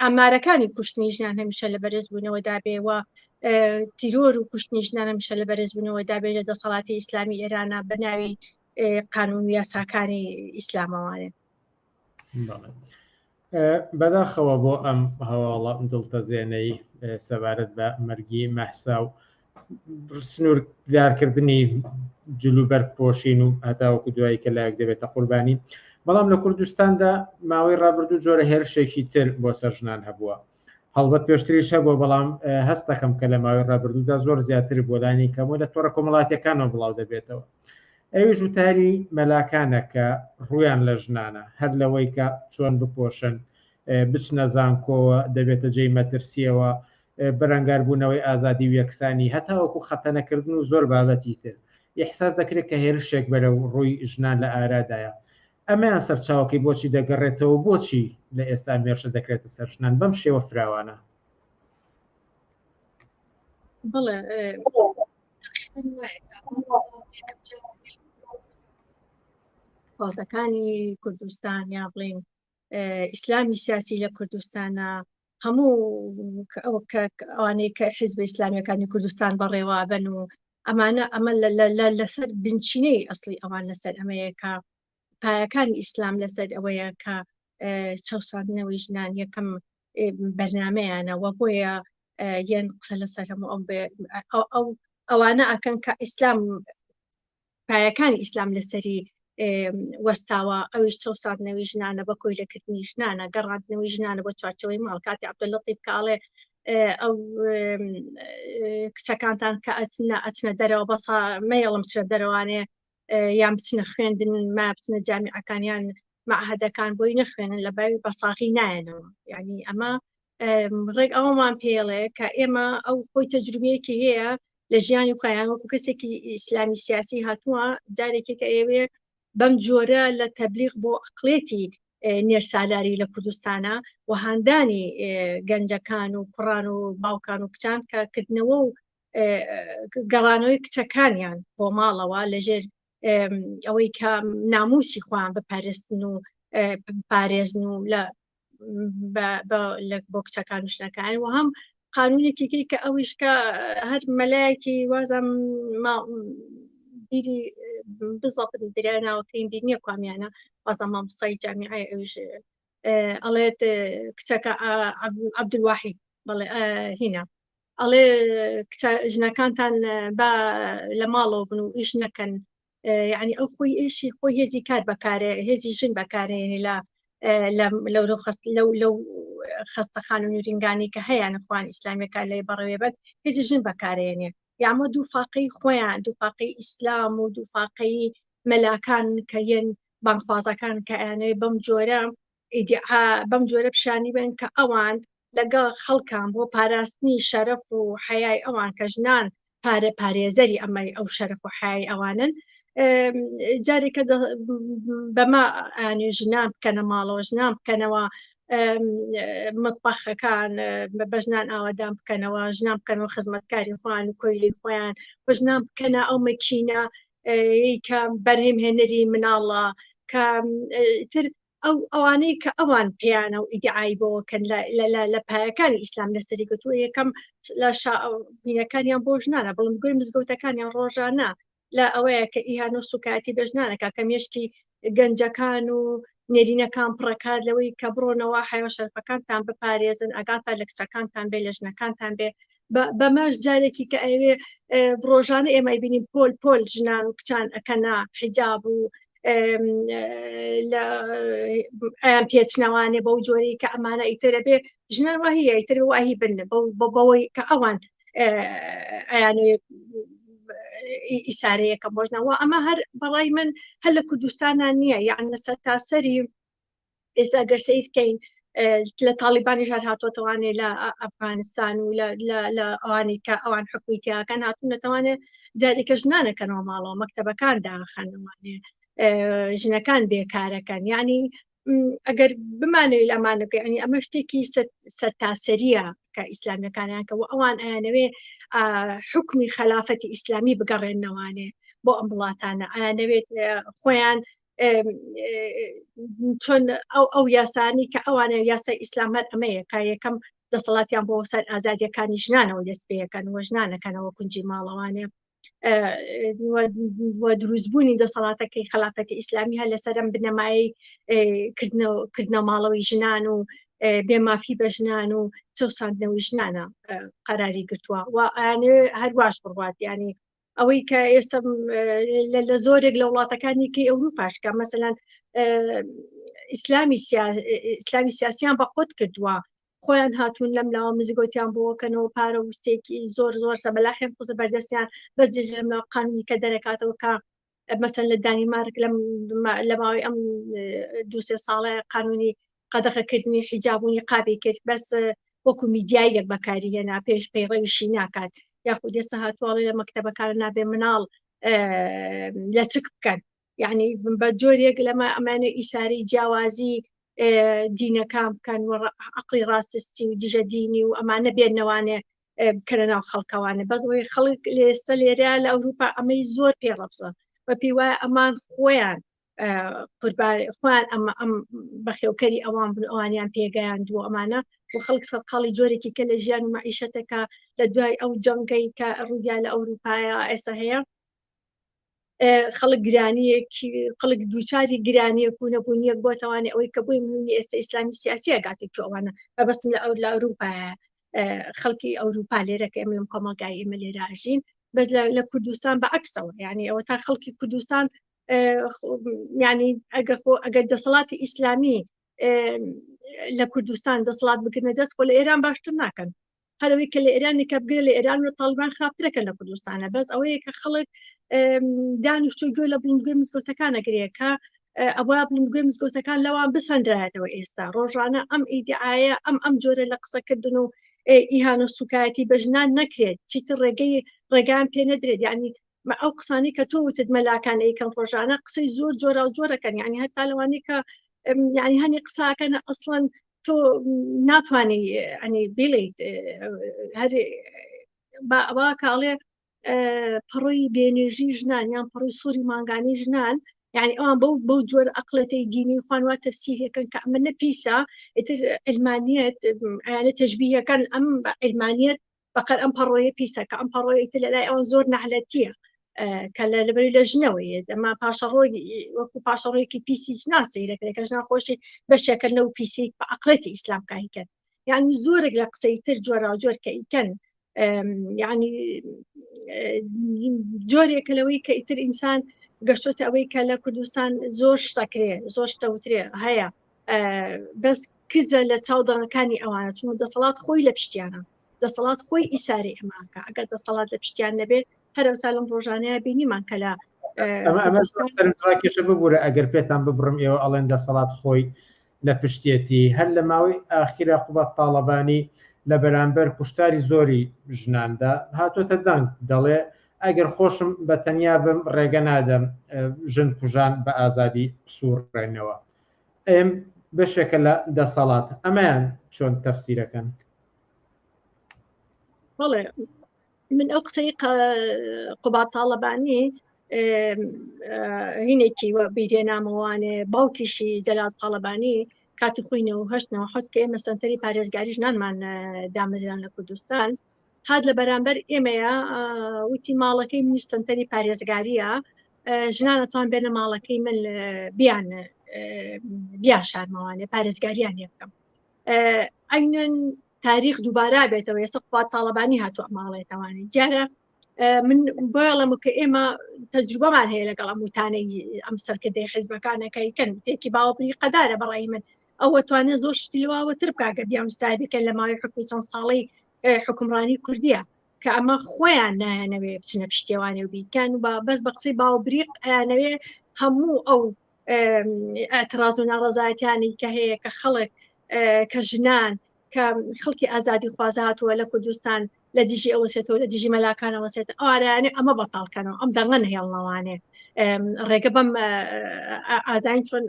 C: ئامارەکانی کوشتنی ژنان هەمیشە لە بەرزبوونەوە دابێوە تیرۆر و کوشتنی ژنان هەمیشە لە بەرزبوونەوە دابێژە دەسەڵاتی ئیسلامی ئێرانە بە ناوی قانون و یاساکانی ئیسلامەوانێ.
A: بەداخەوە بۆ ئەم هەواڵە دڵتەزێنەی سەبارەت بە مەرگی مەحسا و سنووردارکردنی جلوبەر پۆشین و هەتاوەکو دوایی کە لایەک دەبێتە قوربانی. بەڵام لە کوردستاندا ماوەی ڕابردوو جۆرە هێرشێکی تر بۆ سەر ژنان هەبووە. هەڵبەت پێشتریش هەبووە، بەڵام هەست دەکەم کە لە ماوەی ڕابردوودا زۆر زیاتر بۆ لانی کەمەوە لە تۆڕە کۆمەڵاتیەکانەوە بڵاو دەبێتەوە. ئەویش وتاری مەلاکانە کە ڕویان لە ژنانە، هەر لەوەی کە چۆن بپۆشن، بچنە زانکۆوە، دەبێتە جێی مەترسیەوە، بەرەنگاربوونەوەی ئازادی و یەکسانی، هەتاوەکو خەتەنەکردن و زۆر بابەتی تر. ئیحساس دەکرێت کە هێرشێک بەرەو ڕووی ژنان لە ئارادایە. ئەمەیان سەرچاوەکەی بۆچی دەگەڕێتەوە، بۆچی لە ئێستا مێرشە دەکرێتە سەر ژنان بەم شێوە فراوانە؟
C: بڵێ پازەکانی کوردستان یا بڵێن ئیسلامی سیاسی لە کوردستانە هەموو ئەوانەی کە حیزب ئیسلامیەکانی کوردستان بەڕێوا بن و ئەمانە ئەمە لەسەر بنچینەی ئەسڵی ئەوان لەسەر ئەمەیە کە پایەکانی ئیسلام لەسەر ئەوەیە کە چەساندنەوەی ژنان یەکەم بەرنامەیانە وە بۆیە یەن قسە لەسەر هەموو ئەوانە ئەکەن کە ئیسلام پایەکانی ئیسلام لەسەری وەستاوە ئەویش چەساندنەوەی ژنانە بە کۆی لەکردنی ژنانە، گەڕاندنەوەی ژنانە بۆ چوارچەوەی ماڵ. کاتی عەبدولەتیف کاڵێ ئەو کچەکانتان کە ئەچنە دەرەوە بەسا مەیەڵم چرە دەرەوانێ یان بچنە خوێندن ما بچنە جامیعەکانیان معهەدەکان بۆی نەخوێنن لە باوی بەساغی نایەنەوە. یعنی ئەمە ڕێک ئەومان پێڵێ کە ئێمە ئەو خۆی تەجروبەیەکی هەیە لە ژیانی خۆیان وەکو کەسێکی ئیسلامی سیاسی هاتووە جارێکی کە ئێوێ بەم جۆرە لە تەبلیغ بۆ ئەقڵێتی نێرسالاری لە کوردستانە و هاندانی گەنجەکان و کوڕان و باوکان و کچان کە کردنەوە و گەڕانەوەی کچەکانیان بۆ ماڵەوە لەژێر ئەوەی کە ناموسی خۆیان بپارێزن و پارێزن و بۆ کچەکان و شنەکان و هەم قانونێکی کە ئەویش کە هەر مەلایەکی وازم بیری بزەڵ درێناوەکەین بیر نییە کامیانە وازم مامۆستای جامیعە ئەویش ئەڵێت کچەکە عەبدولواحید بەڵێ هینە ئەڵێ ژنەکانتان بە لە ماڵەوە بن و ئیش نەکەن. یعنی ئەو خۆی ئێشی خۆی هێزی کار بەکارێ هێزی ژن بەکارێنی لەو خەستەخان و نورینگانی کە هەیە نەخوان ئیسلامیەکان لێ بەڕێوێ بەت هێزی ژن بەکارێنێ. یامە دووفاقەی خۆیان دووفاقەی ئیسلام و دووفاقەی مەلاکان کە یەن بانخوازەکان کە ئەیانەوێ بەم جۆرە پیشانی بن کە ئەوان لەگەڵ خەڵکان بۆ پاراستنی شەرەف و حەیای ئەوان کە ژنان پارێزەری ئەمەی ئەو شەرەف و حەیای ئەوانن جارێکە بەما ژنان بکەنە ماڵەوە، ژنان بکەنەوە مطبەخەکان بە ژنان ئاوادان بکەنەوە، ژنان بکەنەوە خزمەتکاری خۆیان و کۆیلی خۆیان، بە ژنان بکەنە ئەو مەکینە کە بەرهەم هێنەری مناڵە کە تر ئەوانەی کە ئەوان پێیانە و ئیدعای بۆکەن لە پایەکانی ئیسلام لەسەری گرتووە یەکەم لە بینەکانیان بۆ ژنانە بەڵام گوێی مزگەوتەکانیان ڕۆژانە لە ئەوەیە کە ئیهانە و سوکاتی بە ژنانەکە کە مێشکی گەنجەکان و نێرینەکان پڕەکات لەوەی کە بڕۆنەوە حەیوە شەرفەکانتان بپارێزن ئاگاتان لە کچەکانتان بێ لە ژنەکانتان بێ بەماش جارێکی کە ئەوێ ڕۆژانە ئێمە بینیم پۆل ژنان و کچان ئەکەنا حیجاب و ئەیان پێچنەوانێ بەو جۆرەی کە ئەمانە ئیترە بێ ژنان وهەیە ئیتر واهی بن بەوەی کە ئەوان ئەیانێ ئیسارەیەکە بۆژنەوە. ئەمە هەر بەڵای من هەر لە کوردستانان نییە، یان لەسەر تاسەری ئێستا گەرسەیتکەین لە تاڵیبانی ژار هاتوۆتەوانێ لە ئەفغانستان و لە ئەوانی کە ئەوان حکویتیاکەن هاتوونەتەوانێ جارێکە ژنانەکەنەوە ماڵەوە مەکتەبەکان داخەنەوانێ ژنەکان بێکارەکەن. یعنی ئەگەر بمانەوەی لەمانەکە ئەنی ئەمە شتێکی سەرتاسەریە کە ئیسلامیەکانیان کە ئەوان ئەیانەوێ حکمی خلافەتی ئیسلامی بگەڕێنەوانێ بۆ ئەم وڵاتانە ئەیانەوێت خۆیان چۆن ئەو یاسانی کە ئەوانە یاسای ئیسلام هەر ئەمەیە کە یەکەم دەسەڵاتیان بۆ سەر ئازادیەکانی ژنانەوە دەست پێەکەن و ژنانەکەنەوە کونجی ماڵەوانێ دروستبوونی دەسەڵاتەکەی خلافەتی ئیسلامی هەر لەسەرم بنەمایی کردنە ماڵەوەی ژنان و بێمافی بە ژنان و چەساندنەوەی ژنانە قەراری گرتووە و ئەیانێ هەرواش بڕوات. ینی ئەوەی کە ئێستا لە زۆرێک لە وڵاتەکانێکی ئەوروپاش کە مەسەلەن ئیسلامی سیاسیان بە قوت کردووە خۆیان هاتوون لەم لاوە مزگەوتیان بۆکەنەوە پارە وشتێکی زۆر سەبەلاحیان قوزە بەردەستیان بەس لەم قانونی کە دەرەکاتەوە کە مەسەن لە دانیمارک لە ماوەی ئەم 2-3 ساڵە قانونی قەدەغەکردنی حیجابوونی قابی کرد بەس وەکو میدیایەک بەکاری هێنا پێش پەیڕەویشی ناکات یاخود ئێستا هاتووەڵی لە مەکتەبەکان نابێ مناڵ لە چک بکەن یعنی بە جۆرێک لەمە ئەمانە ئیساری جیاوازی دینەکان بکەن و عقلی ڕاستستی و دیژە دینی و ئەمانە بێنەوانێ بکەنە ناو خەڵکەوانە بەزەوەی خەڵک لێستا لێرە لە ئەوروپا ئەمەی زۆر پێڕەبزە بە پێی وایە ئەمان خۆیان ئەم بەخێوکەری ئەوان بن ئەوانیان پێگەیاندووە ئەمانە و خەڵک سەرقاڵی جۆرێکی کە لە ژیان و مەعیشەتەکە لە دوای ئەو جەنگەی کە ڕوویا لە ئەوروپایە ئێستا هەیە خەڵک گرانیەکی خەڵک دووچاری گرانیەک و نەبوونیەک بۆ توانێت ئەوەی کە بۆی منی ئێستا ئیسلامی سیاسی ئەگاتێکی ئەوانە بەبەستم لە ئەوروپایە خەڵکی ئەوروپا لێرە کە ئێمە لەم کۆمەلگای ئێمە لێراژین بەس لە کوردستان بەعکسەوە یعنی ئەوە تا خەڵکی کوردستان یعنی ئەگەر دەسەڵاتی ئیسلامی لە کوردستان دەسەڵات بگرنە دەست بۆ لە ئێران باشتر ناکەن هەرەوەی کە لە ئێرانی کە بگرە لە ئێران و تاڵیبان خراپترەکەن لە کوردستانە بەس ئەوەیە کە خەڵک دانیشتووی لە بڵندگوێ مزگەوتەکان ئەگرێکە ئەوە بڵندگوێ مزگەوتەکان لەوان بسەندرایەتەوە ئێستا ڕۆژانە ئەم ئیدعایە ئەم جۆرە لە قسەکردن و ئیهانە سوکایەتی بە ژنان نەکرێت چیتر ڕێگەیان پێ نەدرێت یعنی ئەو قسانی کە تۆ وتت مەلاکان ئەیکەن ڕۆژانە قسەی زۆر جۆرە و جۆرەکەن یعنی هەتا لەوانەیە کە یعنی هەنی قساکەنە ئەسڵەن تۆ ناتوانانی ئەنی بڵیت هەر ئەوە کاڵێ پڕۆی بێنێژی ژنان یان پڕۆی سووری مانگانی ژنان یعنی ئەوان بەو جۆر ئەقلەتەی دینی خوانوا تەفسیرەکەن کە ئەمە نەپیسە ئیتر علمانیەت ئەیانە تەشبیهەکەن ئەم علمانیەت بەقەر ئەم پەڕۆیە پیسە کە ئەم پەڕۆی ئیتر لەلای ئەوان زۆر نەحلەتیە کە لەبەری لە ژنەوەی ئەمە پاشەڕۆی وەکو پاشەڕۆیەکی پیسی ناسەیرەکرێت کە ژنان خۆشی بەشێکە لەو پیسی بە عەقڵەتی ئیسلام کاریکەن یعنی زۆرێک لە قسەی تر جۆرا جۆر کە ئیکەن یعنی جۆرێکە لەوەی کە ئیتر ئینسان گەشتۆتە ئەوەی کە لە کوردستان زۆر شتەکرێ زۆر شتەوترێ هەیە بەس کزە لە چاودەڕەکانی ئەوانە چون دەسەڵات خۆی لە پشتیانە دەسەڵات خۆی ئیساری ئەمانکە ئەگەر دەسەڵات لە پشتیان نەبێت هەرەوتا لەم ڕۆژانەیە بینیمان کە لە
A: ئەمەکێشە ببوورە ئەگەر پێتان ببڕم ئێوە ئەڵێن دەسەڵات خۆی لە پشتێتی هەر لە ماوەی ئاخیرە قوبەت تاڵەبانی لە بەرامبەر کوشتاری زۆری ژناندا هاتوۆتە دەنگ دەڵێ ئەگەر خۆشم بە تەنیا بم ڕێگە نادەم ژن کوژان بە ئازادی سوورڕێنەوە ئێم بەشێکە لە دەسەڵات ئەمەیان چۆن تەفسیرەکەن
C: بەڵێ من ئەو قسەی قوبات تاڵەبانی هینێکی وە بیرێنامەوانێ باوکیشی جەلال تاڵەبانی کاتی خوینەوە هەشتنەوە حوت کە ئێمە سەنتەری پارێزگاری ژنانمان دامەزران لە کوردستان هات لە بەرامبەر ئێمەیە وتی ماڵەکەی منیش سەنتەری پارێزگاریە ژنانەتوان بێنە ماڵەکەی من بیاشارمەوانێ پارێزگاریان لێ بکەم ئەینەن تاریخ دووبارە بێتەوە ئێستا قوبات تاڵەبانی هاتووە ماڵێتەوانی جارە من بۆڵم کە ئێمە تەجروبەمان هەیە لەگەڵ ئەموتانەی ئەم سەرکردەی حیزبەکانەکەیکەن وتێکی باوەبری قەدارە بەڕای من ئەوە توانێت زۆر شتیواوە تر بکگە بیانستای بکەن لە ماوەی حکومی چەند ساڵی حکومڕانی کوردیە کە ئەمە خۆیان نایانەوێ بچنە پشتێوانێ و بیکەن و بەس بە قسەی باوبریق ئەیانەوێ هەموو ئەو ئەتراز و ناڕەزایەتیانی کە هەیە کە خەڵک کە ژنان کە خەڵکی ئازادی خوازە هاتووە لە کوردستان لە دیژی ئەوەسێتەوە لە دیژی مەلاکانەوەسێت ئارانێ ئەمە بەتاڵکەنەوە ئەم دەڵەن هێڵنەوانێ ڕێگە بەم ئازاین چۆن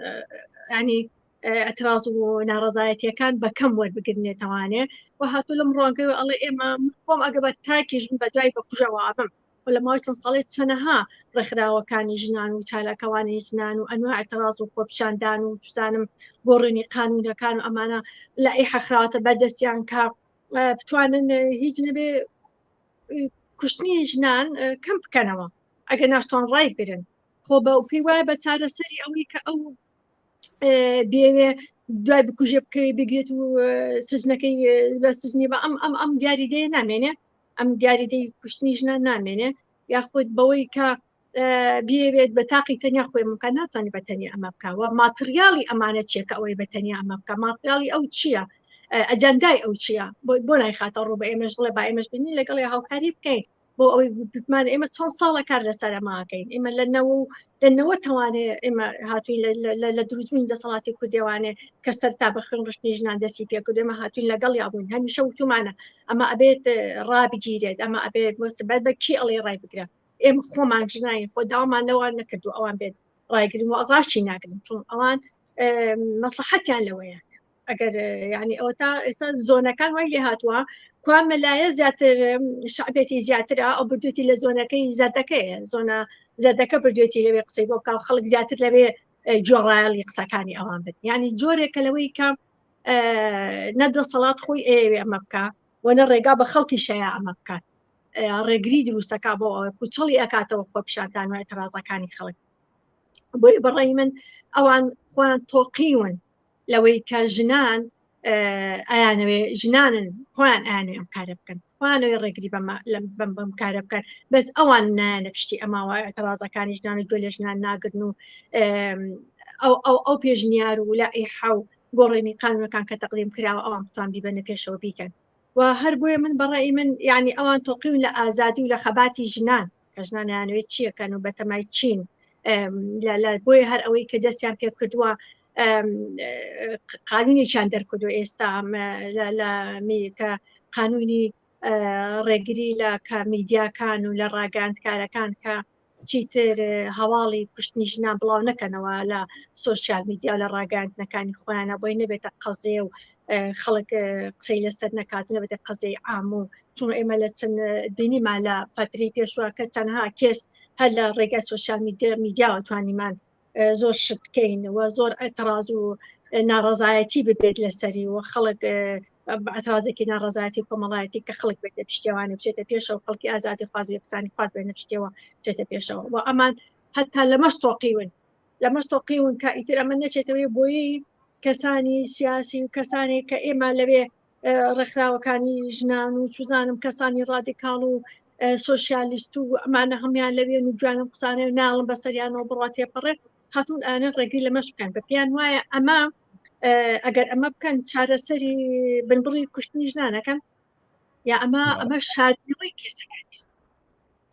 C: ینی ئەتراز و ناڕەزایەتیەکان بەکەم وەربگرنێتەوانێ و هاتوو لەم ڕۆنگەی ئەڵێ ئێمە خۆم ئەگە بە تاکیژن بە دوای بە کوژەوابم و لە ماوەی چەند ساڵێت چەنەها ڕێکخراوەکانی ژنان و چالاکەوانی ژنان و ئەنواع ئەتراز و خۆپیشاندان و توزانم گۆڕینی قانونەکان و ئەمانە لە ئیحەخراوەتە بەردەستیان کە بتوانن هیچ نەبێ کوشتنی ژنان کەم بکەنەوە ئەگە ناشتوان ڕای برن خۆ بە پێی وایە بە چارەسەری ئەوەی کە ئەو بێوێ دوای بکوژێ بکەوێ بگرێت و سزنەکەی بە سزنی بە ئەم دیاریدەیە نامێنێ ئەم دیاریدەی کوشتنی ژنان نامێنێ یاخود بەوەی کە بێت بە تاقی تەنیا خۆی ممکن ناتوانێت بە تەنیا ئەمە بکەوە ماتریالی ئەمانە چێکە ئەوەی بە تەنیا ئەمە بکە ماتریالی ئەو چییە ئەجەندای ئەو چییە بۆ نایخاتە ڕوو بە ئێمەش بڵێ با ئێمەش بینی لەگەڵی هاوکاری بکەین بۆ ئەوەی بتمان ئێمە چەند ساڵە کار لەسەر ئەماکەین ئێمە لەنەوە توانێت ئێمە هاتووین لە دروستبوون دەسەڵاتی کوردێوانێ کە سەرتا بە خوێن ڕشتی ژنان دەستی پێکرد ئێمە هاتوین لەگەڵ یابووین هەمیشە وتومانە ئەمە ئەبێت ڕابگیرێت ئەمە ئەبێت بەد بە کی ئەڵێ ڕای بگرە ئێمە خۆمان ژناین خۆ داوامان لەوان نەکردو ئەوان بێت ڕایگرین و ئەڕاشی ناگرن چون ئەوان مەسلحەتیان لەوەیە ئەگەر ینی ئەوە تا ئێستا زۆنەکان وای لێ هاتووە کوان مەلایە زیاتر شعبێتی زیاترە ئەو بردوێتی لە زۆنەکەی زەردەکەیە زۆنە زەردەکە بردوێتی لەوێ قسەی بۆ بکە و خەڵک زیاتر لەوێ جۆڕایەڵی قسەکانی ئەوان بن یعنی جۆرێکە لەوەی کە نەدەسەڵات خۆی ئێوێ ئەمە بکە وەنە ڕێگا بە خەڵکی شەیە ئەمە بکات ڕێگری دروستەکە بۆ ئەوە کوچەڵی ئەکاتەوە خۆ پیشاندان و ئەترازەکانی خەڵک بۆی بەڕێی من ئەوان خۆیان تۆقیون لەوەی کە ژنان ئایانەوێ ژنانن خۆیان ئایانێ ئەم کارە بکەن خوانەوەی ڕێگری بەم کارە بکەن بەس ئەوان نایەنە پشتی ئەماوە ئەترازەکانی ژنان و گوێ لە ژنان ناگرن و ئەو پێشنیار و لا ئیحا و گۆڕێنی قانونەکان کە تەقدیم کراوە ئەوان بتوان بیبەنە پێشەوە بیکەن و هەر بۆیە من بەڕێی من یعنی ئەوان تۆقیون لە ئازادی و لە خەباتی ژنان کە ژنان یانەوێت چیەکەن و بەتەمای چین بۆیە هەر ئەوەی کە دەستیان پێ کردووە قانونێکیان دەرکردو ئێستا کە قانونی ڕێگری لە میدیاکان و لە ڕاگەاندکارەکان کە چیتر هەواڵی کوشتنی ژنان بڵاو نەکەنەوە لە سۆشیال میدیا و لە ڕاگەاندنەکانی خۆیانە بۆی نەبێتە قەزێ و خەڵک قسەی لەسەر نەکات نەبێتە قەزەی عام و چون ئێمە لە چەند بینیمان لە فتری پێشوە کە چەندها کێس هەر لە ڕێگای سۆشیال میدیاوە توانیمان زۆر شت بکەین و زۆر ئەتراز و ناڕەزایەتی ببێت لەسەری و خەڵک ئەترازێکی ناڕەزایەتی کۆمەڵایەتی کە خەڵک بێتە پشتیوانی بچێتە پێشەوە خەڵکی ئازادی خواز و یەکسانی خواز بێنە پشتەوە بچێتە پێشەوە و ئەمان هەتا لەمەش تۆقیون کە ئیتر ئەمە نەچێتەوەی بۆیی کەسانی سیاسی و کەسانی کە ئێمە لەوێ ڕێکخراوەکانی ژنان و چوزانم کەسانی ڕادیکاڵ و سۆشیالیست و ئەمانە هەمیان لەوێن و جوانم قسانێ و ناڵم بەسەریانەوە بڕات تێپەڕێ هاتوون ئانە ڕێگری لەمەش بکەن بە پیان وایە ئەمە ئەگەر ئەمە بکەن چارەسەری بنبڕی کوشتنی ژنانەکەن یا ئەمە شاردنەوەی کێسەکانی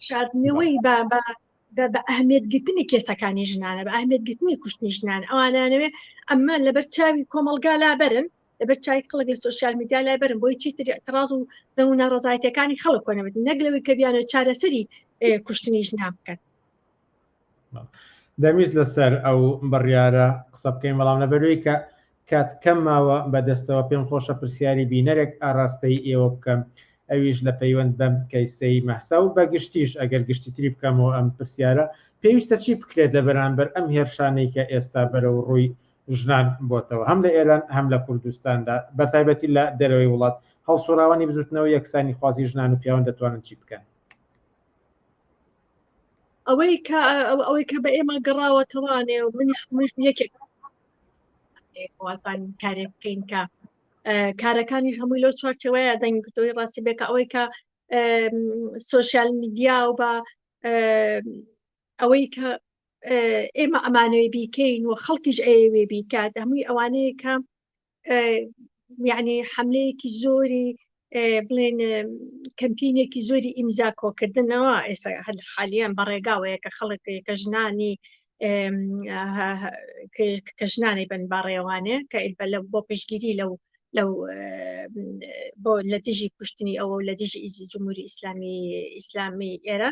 C: شاردنەوەی بە ئەهمیەتگرتنی کێسەکانی ژنانە بە ئەهمیەتگرتنی کوشتنی ژنان ئەوانانەوێ ئەمە لەبەر چاوی کۆمەلگا لابەرن لەبەر چای خەڵک لە سۆشیال میدیا لابەرن بۆی چیتر ئەتراز و دەمونە ڕۆزایەتەکانی خەڵک کۆنەبێت نەگلەوەی کە بیانە چارەسەری کوشتنی ژنان بکەن
A: دەمیست لەسەر ئەو بڕیارە قسە بکەین بەڵام لەبەروی کە کات کەم ماوە بەدەستەوە پێم خۆشە پرسیاری بینەرێک ئاراستەی ئێوە بکەم ئەویش لە پەیوەند بەم کەیسەی مەحسا و بە گشتیش ئەگەر گشتی تری بکەمەوە ئەم پرسیارە پێویستە چی بکرێت لە بەرامبەر ئەم هێرشانەی کە ئێستا بەرەو ڕووی ژنان بۆتەوە هەم لە ئێران هەم لە کوردستاندا بەتایبەتی لە دەرەوەی وڵات هەڵسوراوانی بزوتنەوە یەکسانی خوازی ژنان و پیاوەن دەتوانن چی بکەن
C: ئەوەی کە بە ئێمە گەڕاوەتەوانێ و منیش یەکێک کارێک بکەین کە کارەکانیش هەمووی لەو چوارچەوەیە دەنگتەوەی ڕاستی بێکە ئەوەی کە سۆشیال میدیا و بە ئەوەی کە ئێمە ئەمانەوەی بیکەین و خەڵکیش ئەوێ بیکات هەمووی ئەوانەیە کە یعنی حملەیەکی زۆری بڵێن کەمپینێکی زۆری ئیمزا کۆکردنەوە ئێستا هەر حالیان بەڕێگاوەیە کە خەڵک کە ژنانی کە ژنانی بن باڕێوانێ کە بۆ پشتگیری لەو بۆ لە دژی کوشتنی ئەوە لە دژی جمهوری ئیسلامی ئێرە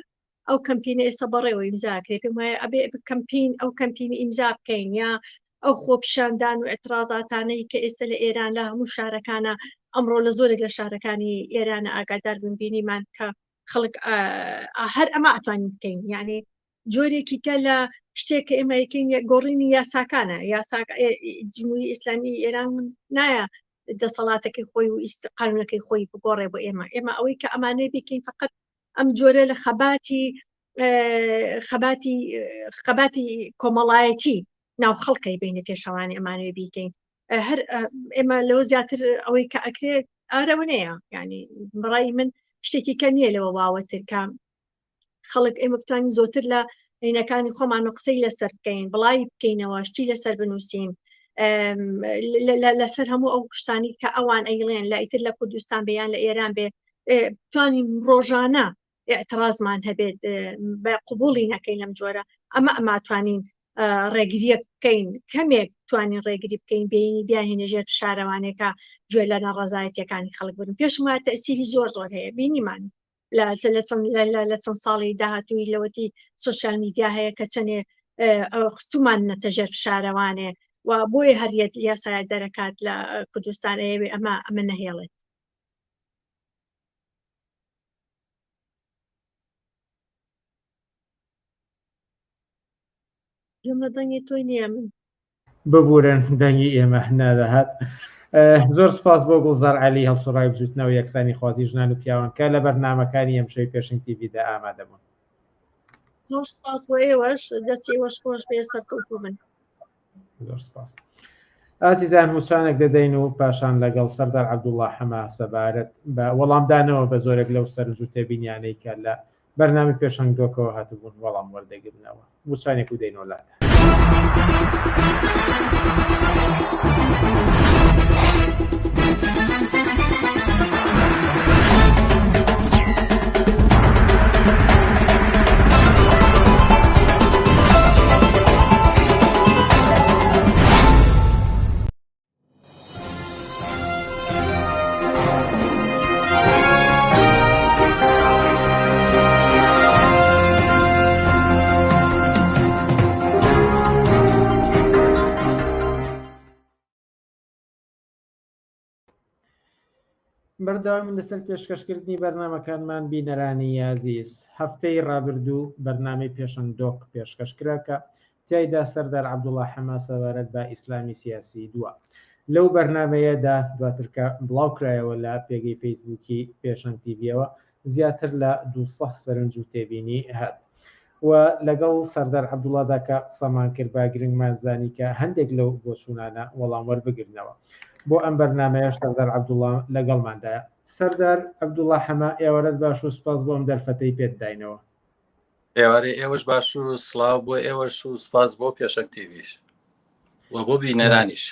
C: ئەو کەمپینە ئێستا بەڕێوە ئیمزاکرێ پێم وایە ئەبێ کەمپین ئەو کەمپینی ئیمزا بکەین یا ئەو خۆپیشاندان و ئەترازاتانەی کە ئێستا لە ئێران لە هەموو شارەکانە ئەمڕۆ لە زۆرێک لە شارەکانی ئێرانە ئاگادار بنبینیمان کە خەڵک هەر ئەمە ئەتوانین بکەین یعنی جۆرێکی کە لە شتێک کە ئێمە یەکەین گۆڕینی یاساکانە جمهوری ئیسلامی ئێران نایە دەسەڵاتەکەی خۆی و قانونەکەی خۆی بگۆڕێ بۆ ئێمە ئەوەی کە ئەمانەی بکەین فقط ئەم جۆرە لە خەباتی کۆمەڵایەتی ناو خەڵکەی بینە پێشەوانی ئەمانەوەی بیکەین هەر ئێمە لەوە زیاتر ئەوەی کە ئەکرێت ئارەوە نەیە ینی بڕای من شتێکی کە نییە لەوە واوەتر کە خەڵک ئێمە بتوانین زۆرتر لە عینەکانی خۆمان و قسەی لەسەر بکەین بڵای بکەینەوە شتی لەسەر بنووسین لەسەر هەموو ئەو شتانی کە ئەوان ئەیڵێن لە ئیتر لە کوردستان بێیان لە ئێران بێ بتوانین ڕۆژانە اعتراضمان هەبێت بە قبوڵی نەکەین لەم جۆرە ئەمە توانین ڕێگریە بکەین کەمێک توانین ڕێگری بکەین بینی بیاهێنە ژێر شارەوانێکە گوێ لە ناڕەزایەتیەکانی خەڵک بن پێشم وایە تەئسیری زۆر هەیە بینیمان لە چەند ساڵی داهاتووی لەوەتی سوشیال میدیا هەیە کە چەندێ خستومان نەتەژێر شارەوانێ و بۆیە هەریەت یاسای دەرەکات لە کوردستان ئەوێ ئەمە نەهێڵێت لەمە دەنگی تۆی نییە من
A: ببورن دەنگی ئێمە نادەهات زۆر سپاس بۆ گوڵزار عەلی هەڵسوڕای بجووتنەوە یەکسانی خوازی ژنان و پیاوان کە لە بەرنامەکانی ئەمشەوی پێشنگ تیڤیدا ئامادەبوون
C: زۆر سپاس بۆ ئێوەش دەستی ئێوەش خۆش بێ سەرکەوتوو بن
A: زۆر سپاس ئازیزان موچانێک دەدەین و پاشان لەگەڵ سەردار عەبدوڵڵا حەما سەبارەت بە وەڵامدانەوە بە زۆرێک لەو سەرنج و تێبینیانەی کە لە بەرنامی پێشنگ دۆکەوە هاتبوون وەڵام وەردەگرنەوە موچانێک و دەینۆلاتە بەردەوام لەسەر پێشکەشکردنی بەرنامەکانمان بینەرانی یازیز هەفتەی ڕابردوو بەرنامەی پێشنگ دۆک پێشکەشکرا کە تیایدا سەردار عەبدوڵڵا حەما سەبارەت بە ئیسلامی سیاسی دووە لەو بەرنامەیەدا دواترکە بڵاوکرایەوە لە پێگەی فەیسبووکی پێشنگ تیڤیەوە زیاتر لە 200 سەرنج و تێبینی هات و لەگەڵ سەردار عەبدوڵڵادا کە قسەمان کرد با گرنگمان زانی کە هەندێک لەو بۆچوونانە وەڵام وەربگرنەوە بۆ ئەم بەرنامەیەش سەردار عەبدوڵڵا لەگەڵماندایە سەردار عەبدوڵڵا حەما ئێوارەت باش و سپاس بۆ ئەم دەرفەتەی پێداینەوە
D: ئێوارێ ئێوەش باش و سڵاو بۆ ئێوەش و سپاس بۆ پێشنگ تیڤیش و بۆ بینەرانیش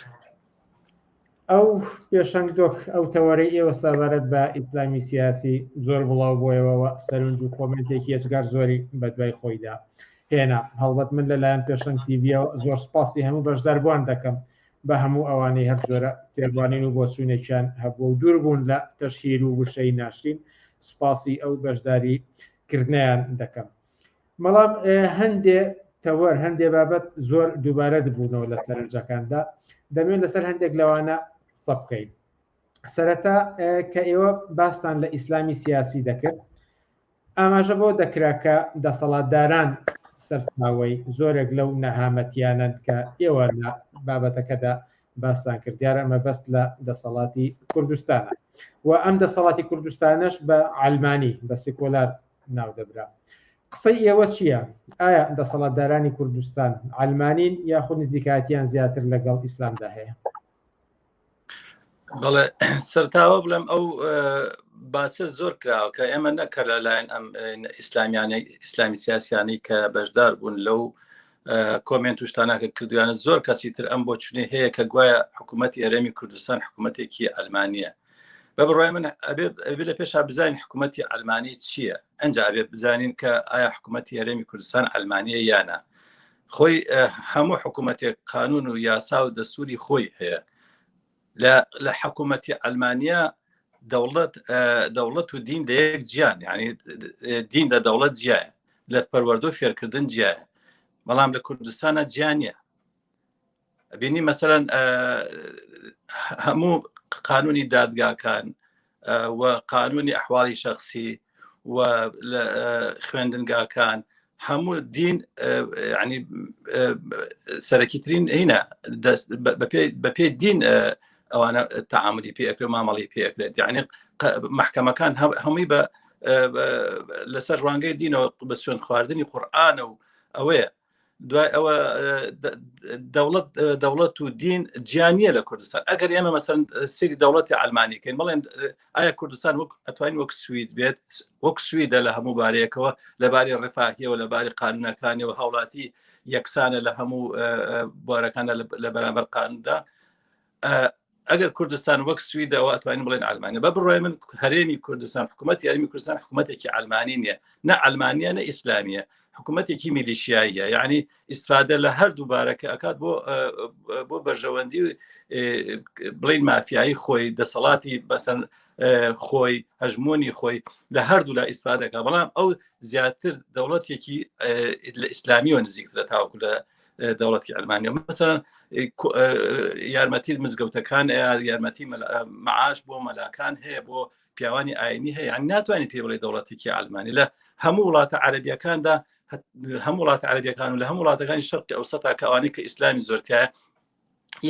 A: ئەو پێشنگ دۆک ئەو تەوەرەی ئێوە سەبارەت بە ئیسلامی سیاسی زۆر بڵاو بۆیەوە سەرنج و کۆمنتێکی هێچگار زۆری بەدوای خۆیدا هێنا هەڵبەت من لەلایەن پێشنگ تیڤیەوە زۆر سپاسی هەموو بەشداربووان دەکەم بە هەموو ئەوانەی هەر جۆرە تێبوانین و بۆچوونێکیان هەبوو و دوور بوون لە تەشهیر و وشەی ناشرین سپاسی ئەو بەشداری کردنیان دەکەم بەڵام هەندێ تەوەر هەندێ بابەت زۆر دووبارە دەبوونەوە لە سەرنجەکاندا دەمێت لەسەر هەندێک لەوانە قسە بکەین سەرەتا کە ئێوە باستان لە ئیسلامی سیاسی دەکرد ئاماژە بۆ دەکرا کە دەسەڵاتداران سەرچاوەی زۆرێک لەو نەهامەتیانن کە ئێوە لە بابەتەکەدا باستان کردیارە ئەمە بەست لە دەسەڵاتی کوردستانە و ئەم دەسەڵاتی کوردستانەش بە عەلمانی بە سێکۆلار ناو دەبرا قسەی ئێوە چییە؟ ئایا دەسەڵاتدارانی کوردستان عەلمانین یاخود نزیکایەتیان زیاتر لەگەڵ ئیسلامدا هەیە؟
D: بەڵێ سەرتاوە بڵێم ئەو باسە زۆر کراوە کە ئێمە نەکە لەلایەن ئەم ئیسلامی سیاسیانی کە بەشدار بوون لەو کۆمنت و شتاناکە کردویانە زۆر کەسی تر ئەم بۆ چونێ هەیە کە گوایە حکوومەتی هەرێمی کوردستان حکوومەتێکی ئەلمانیە بە بڕای من ئەبێ لە پێشا بزانین حکوومەتی ئەلمانی چییە ئەنجا ئەبێ بزانین کە ئایا حکوومەتی هەرێمی کوردستان ئەلمانیە یانە خۆی هەموو حکوومەتێک قانون و یاسا و دەستوری خۆی هەیە لە حکوومەتی ئەلمانیا دەوڵەت و دین لە یەک جیان یعنی دین لە دەوڵەت جیایە لە پەروەردە و فێرکردن جیایە بەڵام لە کوردستانە جیانە بینی مەسەرەن هەموو قانونی دادگاکان و قانونی ئەحواڵی شەخسی و خوێندنگاکان هەموو دین ینی سەرەکیترین هینە بە پێی دین ئەوانە تەعاملی پێکرێت مامەڵی پێکرێت یعنی محکەمەکان هەمووی بە لەسەر ڕوانگەی دینەوە بە سوێن خواردنی قورئانە و ئەوەیە دوای ئەوە دەوڵەت و دین جیانیە لە کوردستان. ئەگەر ئێمە مەسەن سری دەوڵەتی ئەلمانیکەین بڵێن ئایا کوردستان ئەتوانین وەک سوید بێت، وەک سویدە لە هەموو بارەیەکەوە لەباری ڕێفاهیەوە لەباری قانونەکانیەوە هاوڵاتی یەکسانە لە هەموو بوارەکانە لە بەرامبەر قانوندا. ئەگەر کوردستان وەک سویدەوە ئەتوانین بڵێن ئەلمانیا. بە بڕای من هەرێمی کوردستان حکوومەتی هەرێمی کوردستان حکوومەتێکی ئەلمانی نییە، نە ئەلمانیا نە ئیسلامیە، حکوومەتێکی میلیشیاییە، یعنی ئیسفادە لە هەردوو بارەکە ئەکات بۆ بەرژەوەندی بڵین مافیایی خۆی، دەسەڵاتی بەسەر خۆی، هەژمۆنی خۆی لە هەردوو لا ئیسفادەکە. بەڵام ئەو زیاتر دەوڵەتێکی لە ئیسلامیەوە نزیکترە تاوەکو لە دەوڵەتی ئەلمانیا. مەسەڵەن یارمەتی مزگەوتەکان، یارمەتی مەعاش بۆ مەلاکان هەیە، بۆ پیاوانی ئاینی هەیە، یان ناتوانین پێ بڵێ دەوڵەتێکی ئەلمانی. لە هەموو وڵاتە عەرەبیەکاندا، هەموو وڵاتە عەرەبیەکان و لە هەموو وڵاتەکانی شەرقی ئەوسەتا کە ئەوانەی کە ئیسلامی زۆرتایە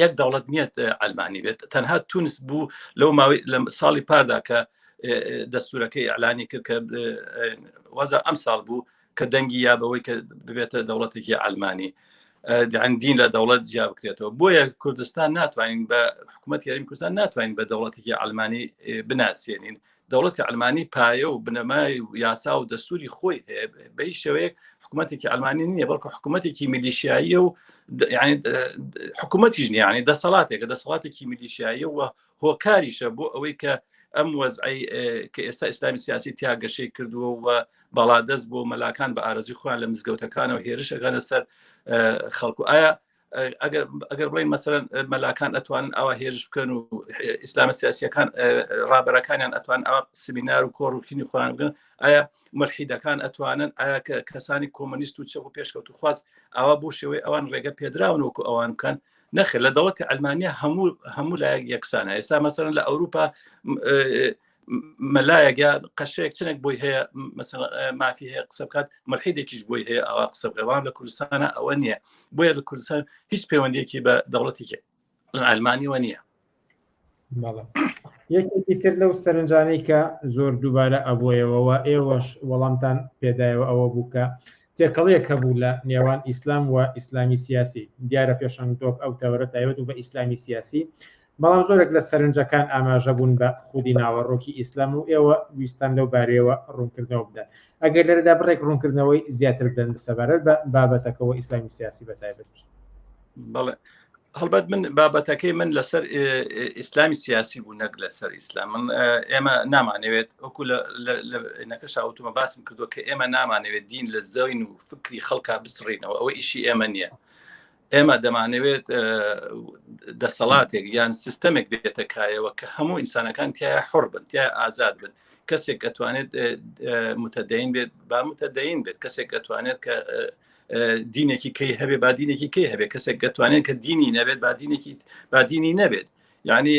D: یەک دەوڵەت نییە ئەلمانی بێت. تەنها تونس بوو لەو ماوەی لە ساڵی پاردا کە دەستورەکەی ئەعلانی کرد کە وەزە ئەم ساڵ بوو کە دەنگی یا بەوەی کە ببێتە دەوڵەتێکی ئەلمانی، دین لە دەوڵەت جیا بکرێتەوە. بۆیە کوردستان ناتوانین بە حکوومەتی هەرێمی کوردستان ناتوانین بە دەوڵەتێکی ئەلمانی بناسیێنین. دەوڵەتی ئەلمانی پایە و بنەمای و یاسا و دەستوری خۆی هەیە، بە هیچ شێوەیەک حکوومەتێکی ئەلمانی نییە، بەڵکو حکوومەتێکی میلیشیاییە و حکوومەتیش نییە، یعنی دەسەڵاتێکە، دەسەڵاتێکی میلیشیاییە و هۆکاریشە بۆ ئەوەی کە ئەم وەزعی کە ئێستا ئیسلامی سیاسی تیا گەشەی کردووە و بەڵادەست بۆ مەلاکان بە ئارەزی خۆیان لە مزگەوتەکانەوە هێرشەکانە سەر خەڵکو. ئایا ئەگەر بڵین مەسەرەن مەلاکان ئەتوانن ئەوە هێرش بکەن و ئیسلامە سیاسیەکان ڕابەرەکانیان ئەتوان ئەوە سمینار و کۆڕووکینی خۆیان بگەن، ئایا ملحیدەکان ئەتوانن، ئایا کەسانی کۆمۆنیست و چەق و پێشکەوت و خواست ئەوە بۆ شێوەی ئەوان ڕێگە پێدراون وەکو ئەوان بکەن؟ نەخێر. لە دەوڵەتی ئەلمانیا هەموو لایەک یەکسانە. ئێستا مەسەرەن لە ئەوروپا مەلایەک یا قەشەیەک چنێک بۆی هەیە مەسەڵەن مافی هەیە قسە بکات، ملحیدێکیش بۆی هەیە ئەوە قسە بکات. بەڵام لە کوردستانە ئەوە نییە. بۆیە لە کوردستان هیچ پەیوەندیەکی بە دەوڵەتێکی ئەلمانیەوە نییە.
A: یەکێکی تر لەو سەرنجانەی کە زۆر دووبارە ئەبوویەوە ئێوەش وەڵامتان پێدایەوە ئەوە بوو کە تێکەڵەیەک هەبوو لە نێوان ئیسلام و ئیسلامی سیاسی. دیارە پێشەنگتۆک ئەو تەورە تایبەت و بە ئیسلامی سیاسی، بەڵام زۆرێک لە سەرنجەکان ئاماژە بوون بە خودی ناوەڕۆکی ئیسلام و ئێوە ویستان لەو بارەیەوە ڕوونکردنەوە بدەن. ئەگەر لەرەدا بڕێک ڕوونکردنەوەی زیاتر بدەن سەبارەت بە بابەتەکەەوە ئیسلامی سیاسی بە تایبەتی.
D: بەڵێ، هەڵبەت من بابەتەکەی من لەسەر ئیسلامی سیاسی بوو، نەک لەسەر ئیسلام. من ئێمە نامانەوێت وەکو نەکەش ئاوتومە باسم کردووە کە ئێمە نامانەوێت دین لە زەوین و فکری خەڵکا بسڕینەوە، ئەوە ئیشی ئێمە نییە. ئێمە دەمانەوێت دەسەڵاتێک یان سیستەمێک بێتە کایەوە کە هەموو ئینسانەکان تایە حڕ بن، تایە ئازاد بن. کەسێک ئەتوانێت متەدەین بێت با متەدەین بێت، کەسێک ئەتوانێت کە دینێکی کەی هەبێ با دینێکی کەی هەبێت، کەسێک دەتوانێت کە دینی نەبێت با دینی نەبێت. یعنی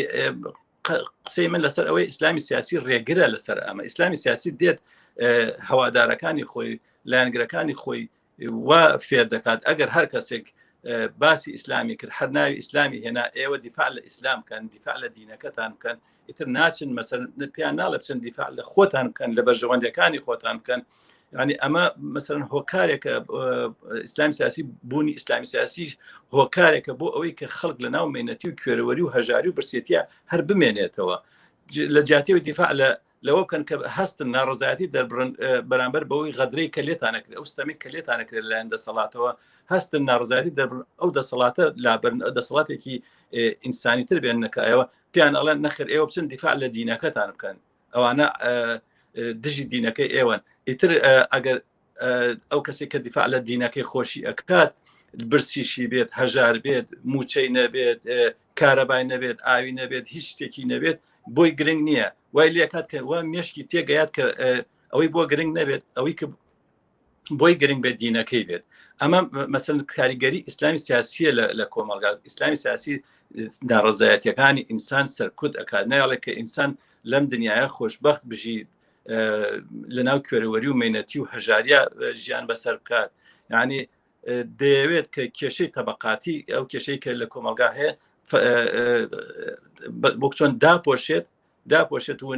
D: قسەی من لەسەر ئەوەی ئیسلامی سیاسی ڕێگرە لەسەر ئەمە. ئیسلامی سیاسی دێت هەوادارەکانی خۆی، لایەنگرەکانی خۆی وا فێر دەکات. ئەگەر هەر کەسێک باسی ئیسلامی کرد، هەر ناوی ئیسلامی هێنا، ئێوە دیفاع لە ئیسلام بکەن، دیفاع لە دینەکەتان بکەن، ئیتر ناچن مەسەڵەن پیان ناڵێ بچن دیفاع لە خۆتان بکەن، لە بەرژەوەندەکانی خۆتان بکەن. یعنی ئەمە مەسەڵەن هۆکارێکە ئیسلامی سیاسی بوونی ئیسلامی سیاسی هۆکارێکە بۆ ئەوەی کە خەڵک لە ناو مێنەتی و کوێرەوەری و هەژاری و برسێتیە هەر بمێنێتەوە. لە جیاتیەوە دیفاع لەوە بکەن کە هەستن ناڕزایەتی دەربڕن بەرامبەر بەوەی غەدرەی کە لێتانە کرد، ئەو ستەمێک کە لێتانە کرد لەلایەن دەسەڵاتەوە، هەستن ناڕزایەتی دەربڕن ئەو دەسەڵاتە لابرن، دەسەڵاتێکی ئینسانی تر بێنەکایەوە، پیان ئەڵێن نەخێر ئێوە بچن دیفاع لە دینەکەتان بکەن، ئەوانە دژی دینەکەی ئێوەن. ئیتر ئەگەر ئەو کەسێک کە دیفاع لە دینەکەی خۆشی ئەکات، برسیشی بێت، هەژار بێت، موچەی نەبێت، کارەبای نەبێت، ئاوی نەبێت، هیچ شتێکی نەبێت، بۆی گرنگ نییە. وای لێکات کە وا مێشکی تێگەیات کە ئەوەی بۆ گرنگ نەبێت، ئەوەی کە بۆی گرنگ بێت دینەکەی بێت. ئەمە مەسەڵەن کاریگەری ئیسلامی سیاسیە لە کۆمەلگا. ئیسلامی سیاسی ناڕزایەتیەکانی ئینسان سەرکوت ئەکات، نایڵێت کە ئینسان لەم دنیاە خۆشبەخت بژی لە ناو کوێرەوەری و مێنەتی و هەژاریە ژیان بەسەر بکات. یعنی دەیەوێت کە کێشەی تەبەقاتی، ئەو کێشەی کە لە کۆمەلگا هەیە بۆ چۆن داپۆشێت و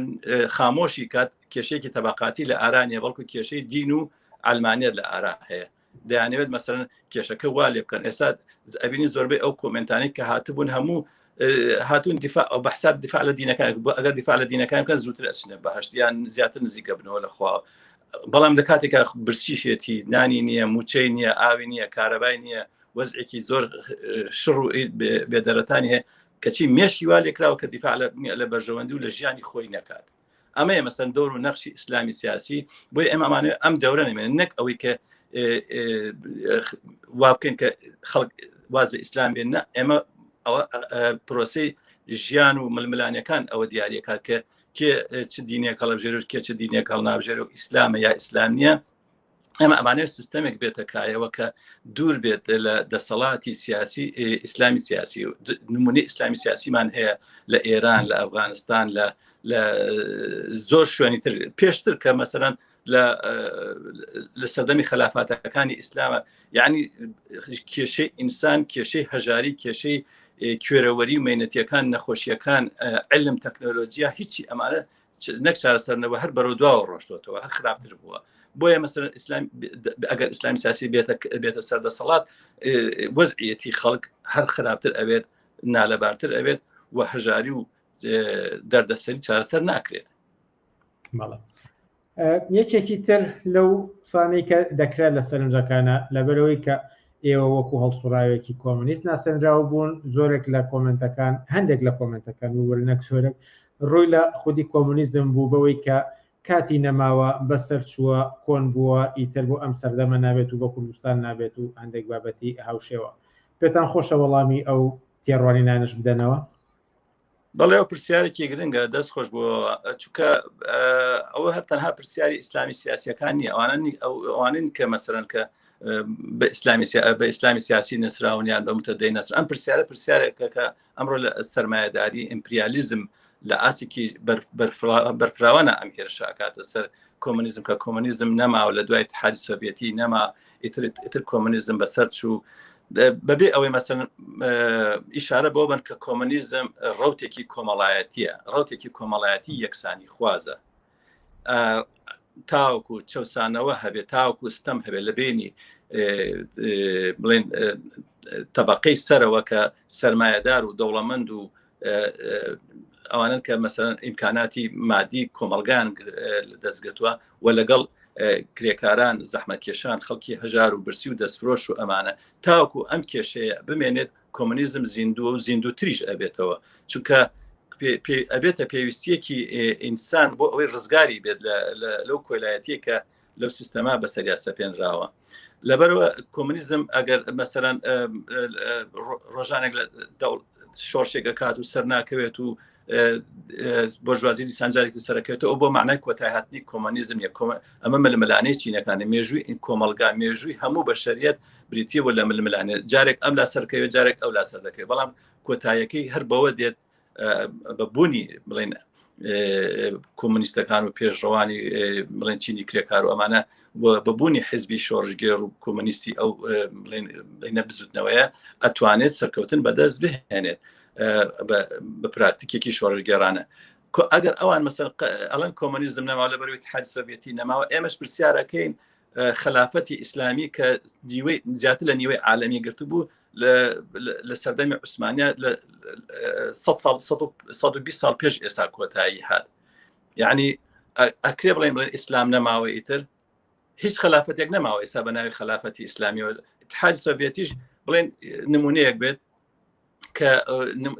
D: خامۆشی کات، کێشەیەکی تەبەقاتی لە ئارانیە، بەڵکو کێشەی دین و ئەلمانیت لە ئارا هەیە. دەیانەوێت مەسەرەن کێشەکە وا لێ بکەن. ئێستا ئەبینی زۆربەی ئەو کۆمنتانی کە هاتبوون هەموو هاتون دیفاع ئەو بەحساب دیفاع لە دینەکان ئەگەر دیفاع لە دینەکان بکەن زووتر ئەچنە بەهەشت یان زیاتر نزیکە بنەوە لە خوا. بەڵام لە کاتێکا برسیشێتی نانی نییە، موچەی نییە، ئاوی نییە، کارەبای نییە، وەزعێکی زۆر شڕ و بێدەرەتانی هەیە کەچی مێشکی وا لێکراوە کە دیفاع لە بەرژەوەندی و لە ژیانی خۆی نەکات. ئەمەیە مەسەن دەور و نەخشی ئیسلامی سیاسی. بۆی ئەمانێت ئەم دەورە نەمێنن نەک ئەوەی کە وا بکەین کە خەڵک واز لە ئیسلام بێن. ئێمە ئەوە پرۆسی ژیان و ململانیەکان ئەوە دیارەکات کە کێ چ دینێک هەڵبژێرێت کێ چ دینێک هەڵنابژێرێت و ئیسلامە یا ئیسلام نییە. ئەمە ئەمانێت سیستەمێک بێتە کایەوە کە دوور بێت لە دەسەڵاتی سیاسی ئیسلامی سیاسی و نمونەی ئیسلامی سیاسیمان هەیە لە ئێران، لە ئەفغانستان، لە زۆر شوێنی تر پێشتر کە مەسەرەن لە سەردەمی خلافاتەکانی ئیسلامە. یعنی کێشەی ئینسان، کێشەی هەژاری، کێشەی کوێرەوەری و مەینەتیەکان، نەخۆشیەکان، علم، تەکنۆلۆجیا، هیچی ئەمانە نەک چارەسەرنەوە هەر بەرەو دواوە ڕۆشتۆتەوە، هەر خراپتر بووە. بۆیە مەسەرەن ئەگەر ئیسلامی سیاسی بێتە سەردەسەڵات وەزعیەتی خەڵک هەر خراپتر ئەوێت، نالەبارتر ئەوێت و هەژاری و دەردەسەری چارەسەر ناکرێت.
A: یەکێکی تر لەو سانەی کە دەکرێت لە سەرنجەکانە لەبەرەوەی کە ئێوە وەکو هەڵسوڕاوێکی کۆمونیست ناسەنراو بوون، زۆرێک لە کۆمنتەکان، هەندێک لە کۆمنتەکان وەرنەک زۆرێک ڕووی لە خودی کۆمونیزم بوو بەوەی کە کاتی نەماوە بەسەر چووە، کۆن بووە، ئیتر بۆ ئەم سەردەمە نابێت و بە کوردستان نابێت و هەندێک بابەتی هاوشێوە. پێتان خۆشە وەڵامی ئەو تێڕوانینانش بدەنەوە؟
D: بەڵێ ئەو پرسیارێکی گرنگە دەست خۆش بووە، چونکە ئەوە هەر تەنها پرسیاری ئیسلامی سیاسیەکان نیە. ئەوانن کە مەسەرەن کە بە ئیسلامی سیاسی نەسراونیان بە متەدەی نەسر. ئەم پرسیارێکە کە ئەمڕۆ لە سەرمایەداری ئیمپریالیزم لە ئاسێکی بەرفراوانە ئەم هێرشاکاتە سەر کۆمونیزم کە کۆمونیزم نەماوە لە دوای اتحادی سۆڤیەتی نەما، ئیتر کۆمونیزم بەسەر چوو بەبێ ئەوەی مەسەن ئیشارە بۆ بن کە کۆمونیزم ڕوتێکی کۆمەڵایەتیە، ڕوتێکی کۆمەڵایەتی یەکسانی خوازە. تاوەکو چەسانەوە هەبێت، تاوەکو ستەم هەبێت لە بینی بڵێن تەبەقەی سەرەوە کە سەرمایەدار و دەوڵەمەند و ئەوانن کە مەسەرەن ئیمکاناتی مادی کۆمەلگان دەستگرتووە و لەگەڵ کرێکاران، زەحمەتکێشان، خەڵکی هەژار و برسی و دەستفرۆش و ئەمانە تاوەکو ئەم کێشەیە بمێنێت کۆمونیزم زیندووە و زیندوتریش ئەبێتەوە، چونکە ئەبێتە پێویستیەکی ئینسان بۆ ئەوەی ڕزگاری بێت لەو کۆلایەتیە کە لەو سیستەما بەسەریا سەپێنراوە. لەبەرەوە کۆمونیزم ئەگەر مەسەرەن ڕۆژانێک لە شۆڕشێکە کات و سەر ناکەوێت و بۆژوازی دیسانجارێکی سەرەکەوێتەوە، ئەو بۆ معنای کۆتایهاتنی کۆمونیزم یە. ئەمە ململانەی چینەکانی مێژووی کۆمەلگا، مێژووی هەموو بەشەریەت بریتیەوە لە ململانێت، جارێک ئەم لا سەرکەوێت، جارێک ئەو لا سەر دەکەوێت، بەڵام کۆتایەکەی هەر بەوە دێت بەبوونی بڵێن کۆمونیستەکان و پێشڕەوانی بڵێن چینی کرێکار و ئەمانە بەبوونی حزبی شۆڕژگێر و کۆمونیستی ئەو بڵێنە بزوتنەوەیە ئەتوانێت سەرکەوتن بەدەست بهێنێت بە پراکتیکێکی شۆڕژگێرانە. ئەگەر ئەوان مەسەر ئەڵەن کۆمونیزم نەماوە لە بەروی اتحادی سۆڤیەتی نەماوە، ئێمەش پرسیارەکەین خلافەتی ئیسلامی کە زیاتر لە نیوەی عالەمی گرتبوو لە سەردەمی عوسمانیا لە 120 ساڵ پێش ئێستا کۆتایی هات. یعنی ئەکرێ بڵێن ئیسلام نەماوە، ئیتر هیچ خلافەتێک نەماوە ئێستا بە ناوی خلافەتی ئیسلامیەوە. اتحادی سۆڤیەتیش بڵێن نمونەیەک بێت کە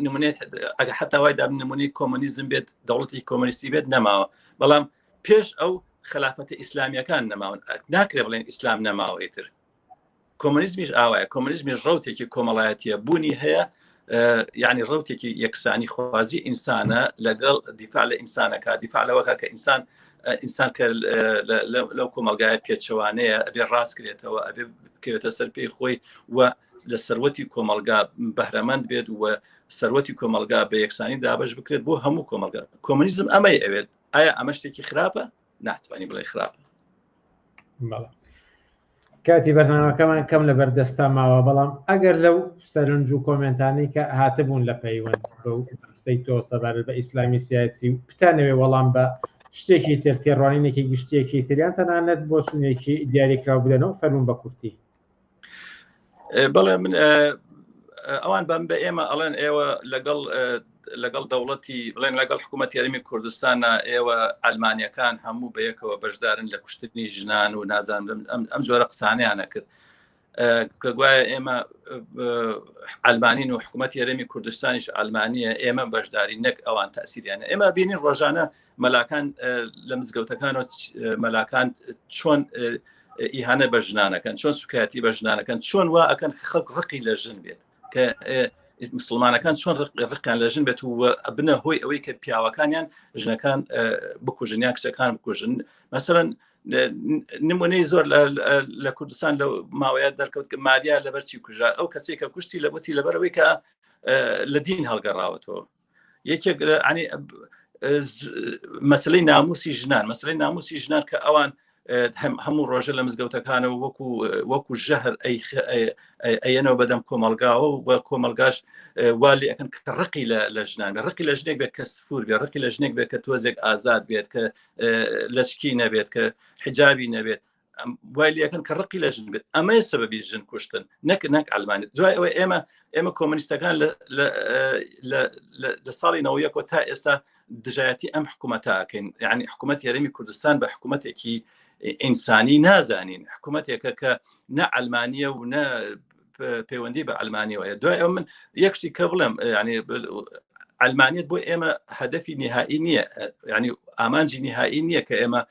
D: نمونێت ئەگە حتا وای دا نمونەی کۆمونیزم بێت، دەوڵەتی کۆمونیستی بێت، نەماوە. بەڵام پێش ئەو خلافەتە ئیسلامیەکان نەماون، ناکرێ بڵێن ئیسلام نەماوە. ئیتر کۆمونیزمیش ئاوایە، کۆمونیزمیش ڕوتێکی کۆمەڵایەتیە بوونی هەیە، یعنی ڕوتێکی یەکسانی خوازی ئینسانە لەگەڵ دیفاع لە ئینسانەکە، دیفاع لەوەکە کە ئینسان کە لەو کۆمەلگایە پێچەوانەیە ئەبێ ڕاستکرێتەوە، ئەبێ بکەوێتە سەر پێی خۆی و لە سەروەتی کۆمەلگا بەهرەمەند بێت و سەروەتی کۆمەلگا بە یەکسانی دابش بکرێت بۆ هەموو کۆمەلگا. کۆمونیزم ئەمەی ئەوێت. ئایا ئەمە شتێکی خراپە؟ ناتوانانی بڵێ خراپە.
A: کاتی بەرنامەکەمان کەم لە بەردەستا ماوە، بەڵام ئەگەر لەو سەرنج و کۆمنتانی کە هاتبوون لە پەیوەند بەو بەستەی تۆ سەبارەت بە ئیسلامی سیاسی و بتانەوێ وەڵام بە شتێکی تر تێڕوانینێکی گشتێکی تریان تەنانەت بۆ چونێکی دیاریکرااو بدەنەوە فەرمون بە کورتی.
D: بەڵێ من ئەوان بەم بە ئێمە ئەڵێن ئێوە لەگەڵ دەوڵەتی بڵێن لەگەڵ حکوومەت یاریمی کوردستانە ئێوە ئەلمانیەکان هەموو بەیەکەوە بەشدارن لە کوشتنی ژنان و نازانم ئەم جۆرە قسانیانە کرد کە گوایە ئێمە ئەلمانین و حکوومەت یاریمی کوردستانیش ئەلمانیە ئێمە بەشداری نەک ئەوان تەسیریانە ئێمە بینین ڕۆژانە مەلاکان لە مزگەوتەکانەوە مەلاکان چۆن ئیهانە بە ژنانەکەن چۆن سوکایەتی بە ژنانەکەن چۆن وا ئەکەن خەڵک ڕقی لە ژن بێت کە مسلمانەکان چۆن ڕقیان لە ژن بێت و بنە هۆی ئەوەی کە پیاوەکانیان ژنەکان بکوژن یا کچەکان بکوژن مەسەڵەن نمونەی زۆر لە کوردستان لە ماوەیە دەرکەوت ماریا لەبەرچی کوژرا ئەو کەسێک کە کوشتی لە وتی لەبەرەوەی کە لە دین هەڵگەڕاوەتەوە یەکێک مەسلەی ناموسی ژنان کە ئەوان هەموو ڕۆژە لە مزگەوتەکانەوە وەکو ژەهر ئەیەنەوە بەدەم کۆمەلگاوە و بە کۆمەلگاش والی ئەکەن کە ڕقی لە ژنان بێت ڕقی لە ژنێک بێت کە سفور بێت ڕقی لە ژنێک بێت کە تۆزێک ئازاد بێت کە لەشکی نەبێت کە حجابی نەبێت والی ئەکەن کە ڕقی لە ژن بێت ئەمەیە سەبەبی ژن کوشتن نەک ئەلمانیت دوای ئەوە ئێمە کۆمونیستەکان لە ساڵی 91 تا ئێستا دژایەتی ئەم حکوومەتە ئەکەین یعنی حکوومەت یاریمی کوردستان بە حکوومەتێکی ئینسانی نازانین حکوومەتێکە کە نە ئەلمانیە و نە پەیوەندی بە ئەلمانیەوەیە دوای ئەو من یەکشتی کە بڵێم ینی ئەلمانیت بۆ ئێمە هەدەفی نهایی نییە ینی ئامانجی نهایی نییە کە ئێمە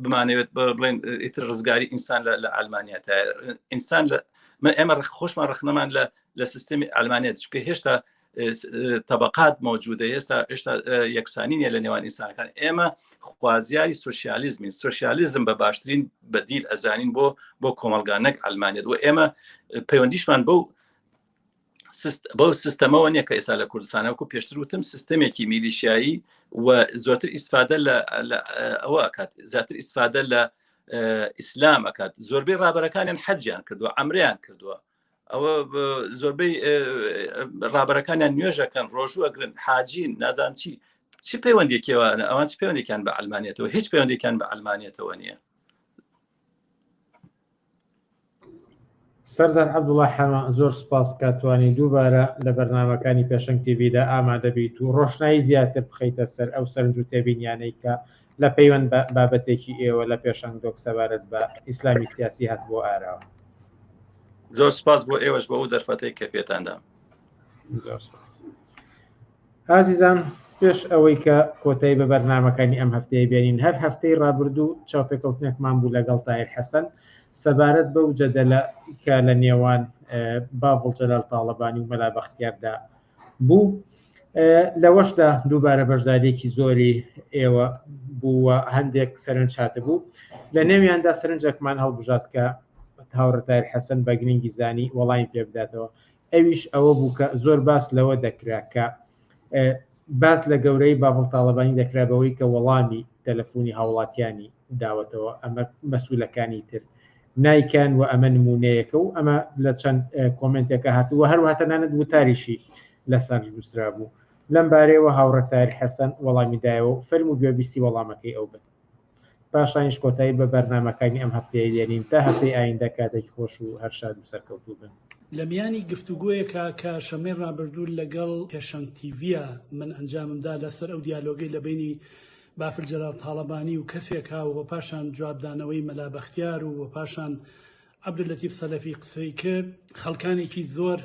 D: بمانەوێت بڵێن ئیتر ڕزگاری ئینسان لە ئەلمانیا تا ئینسان ئێمە خۆشمان ڕخنەمان لە سیستمی ئەلمانیت چونکە هێشتا طبقات موجودە هێشتا یەکسانینە لە نێوان ئینسانەکان ئێمە خوازیاری سوسیالیزم بە باشترین بەدیل ئەزانین بۆ کۆمەلگانەك ئەلمانیت و ئێمە پەیوەندیشمان بەو سیستەمەوە نییە کە ئێستا لە کوردستانەوەکو پێشتر وتم سیستەمێکی میلیشیایی و زۆرتر ئیسفادە لە ئەوە ئەکات زیاتر ئیسفادە لە ئیسلام ئەکات زۆربەی ڕابەرەکانیان حەجیان کردووە عەمرەیان کردووە ئەوە زۆربەی ڕابەرەکانیان نوێژەکەن ڕۆژوو ئەگرن حاجین نازان چی پەیوەندێکیەوە ئەوان چ پەیوەندێکیان بە ئەلمانیەتەوە هیچ پەیوەندێکیان بە ئەلمانیەتەوە نییە
A: سەردار عەبدوڵڵا حەما زۆر سپاس کاتوانی دووبارە لە بەرنامەکانی پێشەنگ تیڤیدا ئامادە بیت و ڕۆشنایی زیاتر بخەیتە سەر ئەو سەرنج و تێبینیانەی کە لە پەیوەند بابەتێکی ئێوە لە پێشەنگ دۆک سەبارەت بە ئیسلامی سیاسی هات بۆ ئاراوە
D: زۆر سپاس بۆ ئێوەش بە ئەو دەرفەتەی کە پێتاندام
A: زۆر سپاس ئازیزان پێش ئەوەی کە کۆتایی بە بەرنامەکانی ئەم هەفتەیە بێنین هەر هەفتەی ڕابردوو چاوپێکەوتنێکمان بوو لەگەڵ تاهیر حەسەن سەبارەت بەو جەدەلە کە لە نێوان باڤڵ جەلال تاڵەبانی و مەلا بەختیاردا بوو لەوەشدا دووبارە بەشداریەکی زۆری ئێوە بووە هەندێک سەرنج هاتە بوو لە نێویاندا سەرنجێکمان هەڵبژات کە هاوڕێ تاهیر حەسەن بە گرنگی زانی وەڵامی پێ بداتەوە ئەویش ئەوە بوو کە زۆر باس لەوە دەکرا کە باس لە گەورەی باڤڵ تاڵەبانی دەکرا بەوەی کە وەڵامی تەلەفۆنی هاوڵاتیانی داوەتەوە ئەمە مەسوولەکانی تر نایکان و ئەمە نمونەیەکە و ئەمە لە چەند کۆمنتێکە هاتووە هەروە تەنانەت وتاریشی لەسەر نووسرا بوو لەم بارەیەوە هاوڕێ تاهیر حەسەن وەڵامی دایەوە و فەرموو گوێبیستی وەڵامەکەی ئەو بن پاشانیش کۆتایی بە بەرنامەکانی ئەم هەفتەیە دێنین تا هەفتەی ئایندە کاتێکی خۆش و هەر شاد و سەرکەوتوو بن
E: لە میانی گفتوگۆیەکە کە شەمەی ڕابردوو لەگەڵ پێشەنگ تیڤیە من ئەنجاممدا لەسەر ئەو دیالۆگەی لە بینی بافل جەلال تاڵەبانی و کەسێکا و پاشان جوابدانەوەی مەلا بەختیار و پاشان عەبدولەتیف سەلەفی قسەی کرد خەڵکانێکی زۆر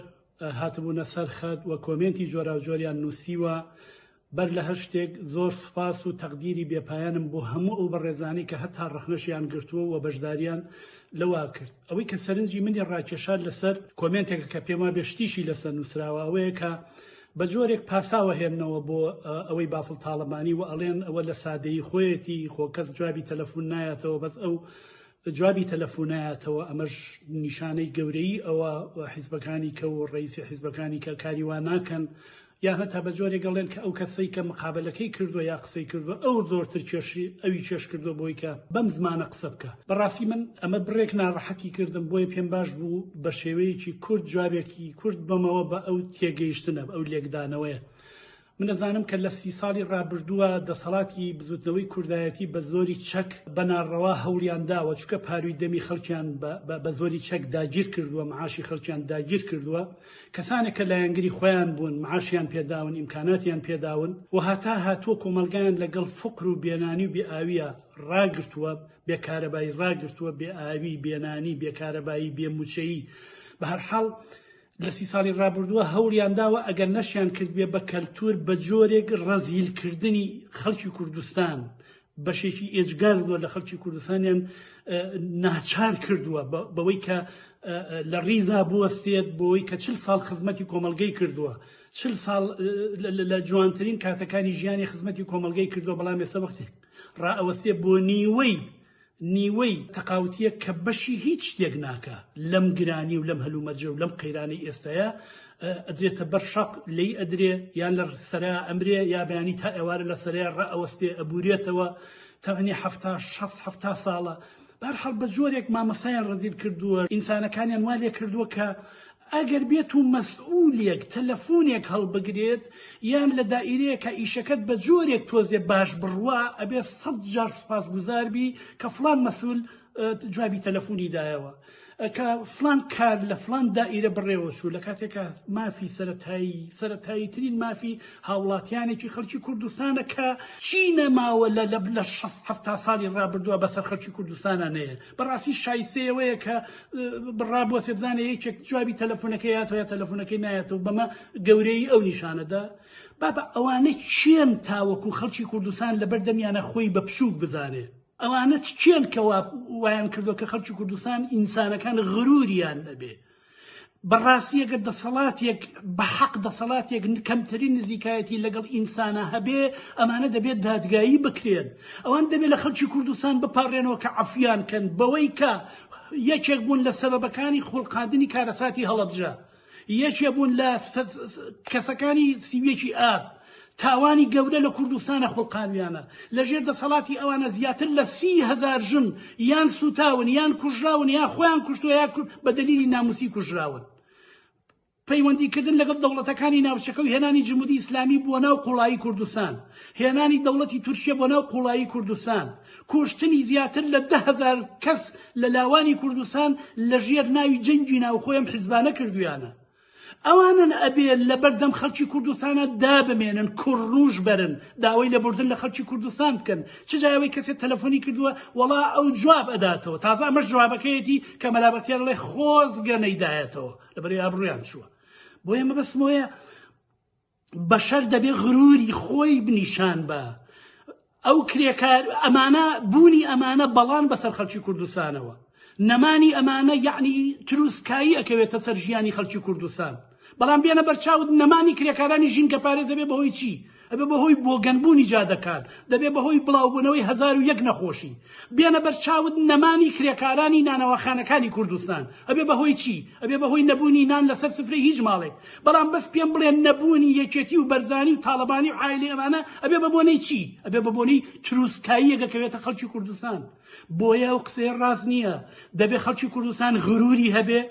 E: هاتبوونە سەر خەت و کۆمنتی جۆرا و جۆریان نووسیوە بەر لە هەر شتێک زۆر سوپاس و تەقدیری بێپایانم بۆ هەموو ئەو بەڕێزانی کە هەتا ڕەخنەشیان گرتووە و بەشداریان لەوا کرد ئەوەی کە سەرنجی منی ڕاکێشان لەسەر کۆمنتێکە کە پێما بێشتیشی لەسەر نووسراوە ئەوەیە کە بە جۆرێک پاساوە هێننەوە بۆ ئەوەی بافڵ تاڵەبانی و ئەڵێن ئەوە لە سادەیی خۆیەتی خۆ کەس جوابی تەلەفۆن نایەتەوە بەس ئەو جوابی تەلەفۆنایەتەوە ئەمەش نیشانەی گەورەی ئەوە حیزبەکانی کە و ڕئیسی حیزبەکانی کە کاری وا ناکەن یا هەتا بە جۆرێک گەڵێن کە ئەو کەسەی کە مقابلەکەی کردووە یا قسەی کردووە ئەو زۆرتر کێشی ئەوی کێش کردو بۆی کە بەم زمانە قسە بکە بەڕاستی من ئەمە بڕێک ناڕەحەتی کردم بۆیە پێم باش بوو بە شێوەیەکی کورد جوابێکی کورد بمەوە بە ئەو تێگەیشتنە ئەو لێکدانەوەیە من دەزانم کە لە 30 ساڵی ڕابردووە دەسەڵاتی بزوتنەوەی کوردایەتی بە زۆری چەک بەناڕەوا هەوڵیان داوە چکە پاروی دەمی خەڵکیان بە زۆری چەک داگیر کردووە، معاشی خەڵکیان داگیر کردووە، کەسانێک کە لایەنگری خۆیان بوون، معاشیان پێداون، ئیمکاناتیان پێداون و هەتا هاتووە کۆمەلگایان لەگەڵ فقر و بێنانی و بێئاویە ڕاگرتووە، بێکارەبایی ڕاگرتووە، بێئاوی، بێنانی، بێکارەبایی، بێموچەیی. بە هەر حاڵ لە 30 ساڵی ڕابردووە هەوڵیان داوە ئەگەر نەشیان کردبێ بە کەلتور بە جۆرێک ڕەزیلکردنی خەڵکی کوردستان، بەشێکی ئێجگار زۆر لە خەڵکی کوردستانیان ناچار کردووە بەوەی کە لە ڕیزا بوەستێت، بۆی کە 40 ساڵ خزمەتی کۆمەلگەی کردووە، 40 ساڵ لە جوانترین کاتەکانی ژیانی خزمەتی کۆمەلگەی کردووە، بەڵام ێستا وەختێک ڕائەوەستێ بۆ نیوەی تەقاوتیە کە بەشی هیچ شتێک ناکە لەم گرانی و لەم هەلومەرجە و لەم قەیرانی ئێستاە، ئەدرێتە بەر شەق لی ئەدرێ یان لە سەرا ئەمرێ یا بەیانی تا ئێوارە لە سەریا ڕائەوەستێ ئەبورێتەوە تەمەنی 70-60 ساڵە. بە هەر حاڵ بە جۆرێک مامەسایان ڕەزیل کردووە، ئینسانەکانیان وا لێ کردووە کە ئەگەر بێت و مەسئولێک تەلەفۆنێک هەڵبگرێت یان لە دائیرەیەکە ئیشەکەت بە جۆرێک تۆزێ باش بڕوا، ئەبێ 100 جار سوپاسگوزار بی کە فڵان مەسئول جوابی تەلەفۆنی دایەوە، کە فڵان کار لە فڵان دائیرە بڕێوە چوو. لە کاتێکە مافی سەرەتایی ترین مافی هاوڵاتیانێکی خەڵکی کوردستانە کە چی نەماوە لە 60-70 ساڵی ڕابردووە بەسەر خەڵکی کوردستانانەیە. بەڕاستی شایستەیەوەیە کە بڕابووە سێبزانە یەکێک جوابی تەلەفۆنەکەی هاتەوە یا تەلەفۆنەکەی نایەتەوە، بەمە گەورەی ئەو نیشانەدا. بابە ئەوانە چێن تاوەکو خەڵکی کوردستان لە بەردەمیانە خۆی بە پشوک بزانێ، ئەوانە چێن کە وایان کردووە کە خەڵکی کوردستان ئینسانەکان غروریان نەبێ. بەڕاستی ئەگەر دەسەڵاتێک بە حەق دەسەڵاتێک کەمترین نزیکایەتی لەگەڵ ئینسانە هەبێ، ئەمانە دەبێت دادگایی بکرێن، ئەوان دەبێت لە خەڵکی کوردستان بپارڕێنەوە کە عەفویان کەن، بەوەی کە یەکێک بوون لە سەبەبەکانی خوڵقاندنی کارەساتی هەڵەبجە، یەکێک بوون لە کەسەکانی سیوێکی ئاب، تاوانی گەورە لە کوردستانە خوڵقانویانە. لەژێر دەسەڵاتی ئەوانە زیاتر لە 30,000 ژن یان سوتاون یان کوژراون یا خۆیان کوشتووە یا بە دەلیلی ناموسی کوژراون. پەیوەندیکردن لەگەڵ دەوڵەتەکانی ناوچەکە و هێنانی جمهوری ئیسلامی بۆ ناو قوڵایی کوردستان، هێنانی دەوڵەتی تورکیە بۆ ناو قوڵایی کوردستان، کوشتنی زیاتر لە 10,000 کەس لە لاوانی کوردستان لەژێر ناوی جەنگی ناوخۆیان حیزبانە کردویانە. ئەوانن ئەبێ لە بەردەم خەڵکی کوردستانە دابمێنن، کوڕنوش بەرن، داوای لەبوردن لە خەڵکی کوردستان بکەن. چ جایەوەی کەسێک تەلەفۆنی کردووە وەڵا ئەو جواب ئەداتەوە، تازە ئەمەش جوابەکەیەتی کە مەلابەتیان لێ خۆزگە نەیدایەتەوە لەبەرەوەی ئابڕوویان چووە. بۆ ئێمە بەسمەوەیە بەشەر دەبێ غروری خۆی بنیشان بە ئەو کرێکار ئەمانە بوونی ئەمانە بەڵان بەسەر خەڵکی کوردستانەوە، نەمانی ئەمانە یعنی تروسکایی ئەکەوێتە سەر ژیانی خەڵکی کوردستان. بەڵام بێنە بەرچاوت نەمانی کرێکارانی ژین کە پارێز دەبێ بەهۆی چی؟ ئەبێ بەهۆی بۆگەنبوونی جادەکان، دەبێ بەهۆی بڵاوبوونەوەی 1001 نەخۆشی. بێنە بەرچاوت نەمانی کرێکارانی نانەوەخانەکانی کوردستان، ئەبێ بەهۆی چی؟ ئەبێ بەهۆی نەبوونی نان لەسەر سفرەی هیچ ماڵێک. بەڵام بەس پێم بڵێن نەبوونی یەکێتی و بەرزانی و تاڵەبانی و عایلی ئەمانە ئەبێ بەبوونەی چی؟ ئەبێ بەبوونی تروسکاییەکە کەوێتە خەڵکی کوردستان. بۆیە ئەو قسەیە ڕاست نییە. دەبێ خەڵکی کوردستان غروری هەبێ،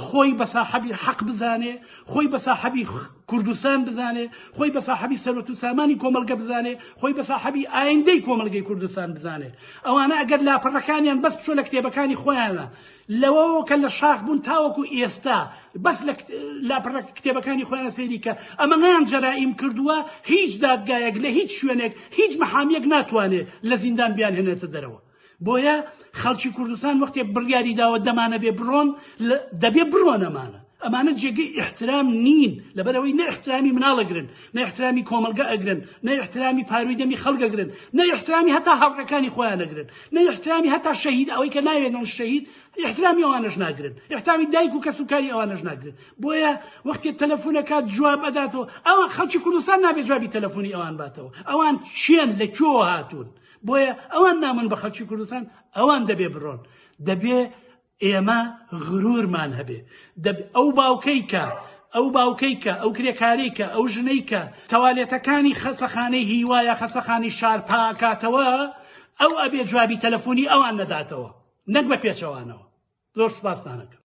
E: خۆی بە ساحەبی حەق بزانێ، خۆی بە ساحەبی کوردستان بزانێ، خۆی بە ساحەبی سەرۆت و سامانی کۆمەلگە بزانێ، خۆی بە ساحەبی ئایندەی کۆمەلگەی کوردستان بزانێ. ئەوانە ئەگەر لاپەڕەکانیان بەس بچۆ لە کتێبەکانی خۆیانە، لەوەوە کە لە شاخ بوون تاوەکو ئێستا بەس لە لاپەڕە کتێبەکانی خۆیانە سەیری کە ئەمەیان جەرائیم کردووە، هیچ دادگایەک لە هیچ شوێنێک هیچ مەحامیەک ناتوانێت لە زیندان بیان هێنێتە دەرەوە. بۆیە خەڵکی کوردستان وەختێک بڕیاری داوە دەمانە بێ بڕۆن، دەبێ بڕۆن. ئەمانە جێگەی احترام نین، لەبەرەوەی نە احترامی مناڵەگرن، نە احترامی کۆمەلگە ئەگرن، نە احترامی پاروی دەمی خەڵکەگرن، نە احترامی هەتا هاوڕەکانی خۆیان ئەگرن، نە احترامی هەتا شەهید ئەوەی کە ناوێنەوە شەهید احترامی ئەوانەش ناگرن، احترامی دایک و کەسوکاری ئەوانەش ناگرن. بۆیە وەختی تەلەفۆنەکات جواب ئەداتەوە، ئەوان خەڵکی کوردستان نابێ جوابی تەلەفۆنی ئەوان باتەوە. ئەوان چێن لە کوێوە هاتوون؟ بۆیە ئەوان نامن بە خەڵکی کوردستان، ئەوان دەبێ بڕۆن. دەبێ ئێمە غرورمان هەبێ. ئەو باوکەی کە ئەو کرێکارەی کە ئەو ژنەی کە تەوالێتەکانی خەسەخانەی هیوایە خەسەخانی شار پاکاتەوە، ئەو ئەبێ جوابی تەلەفۆنی ئەوان نەداتەوە، نەک بە پێچەوانەوە. زۆر سوپاسدانەکەم.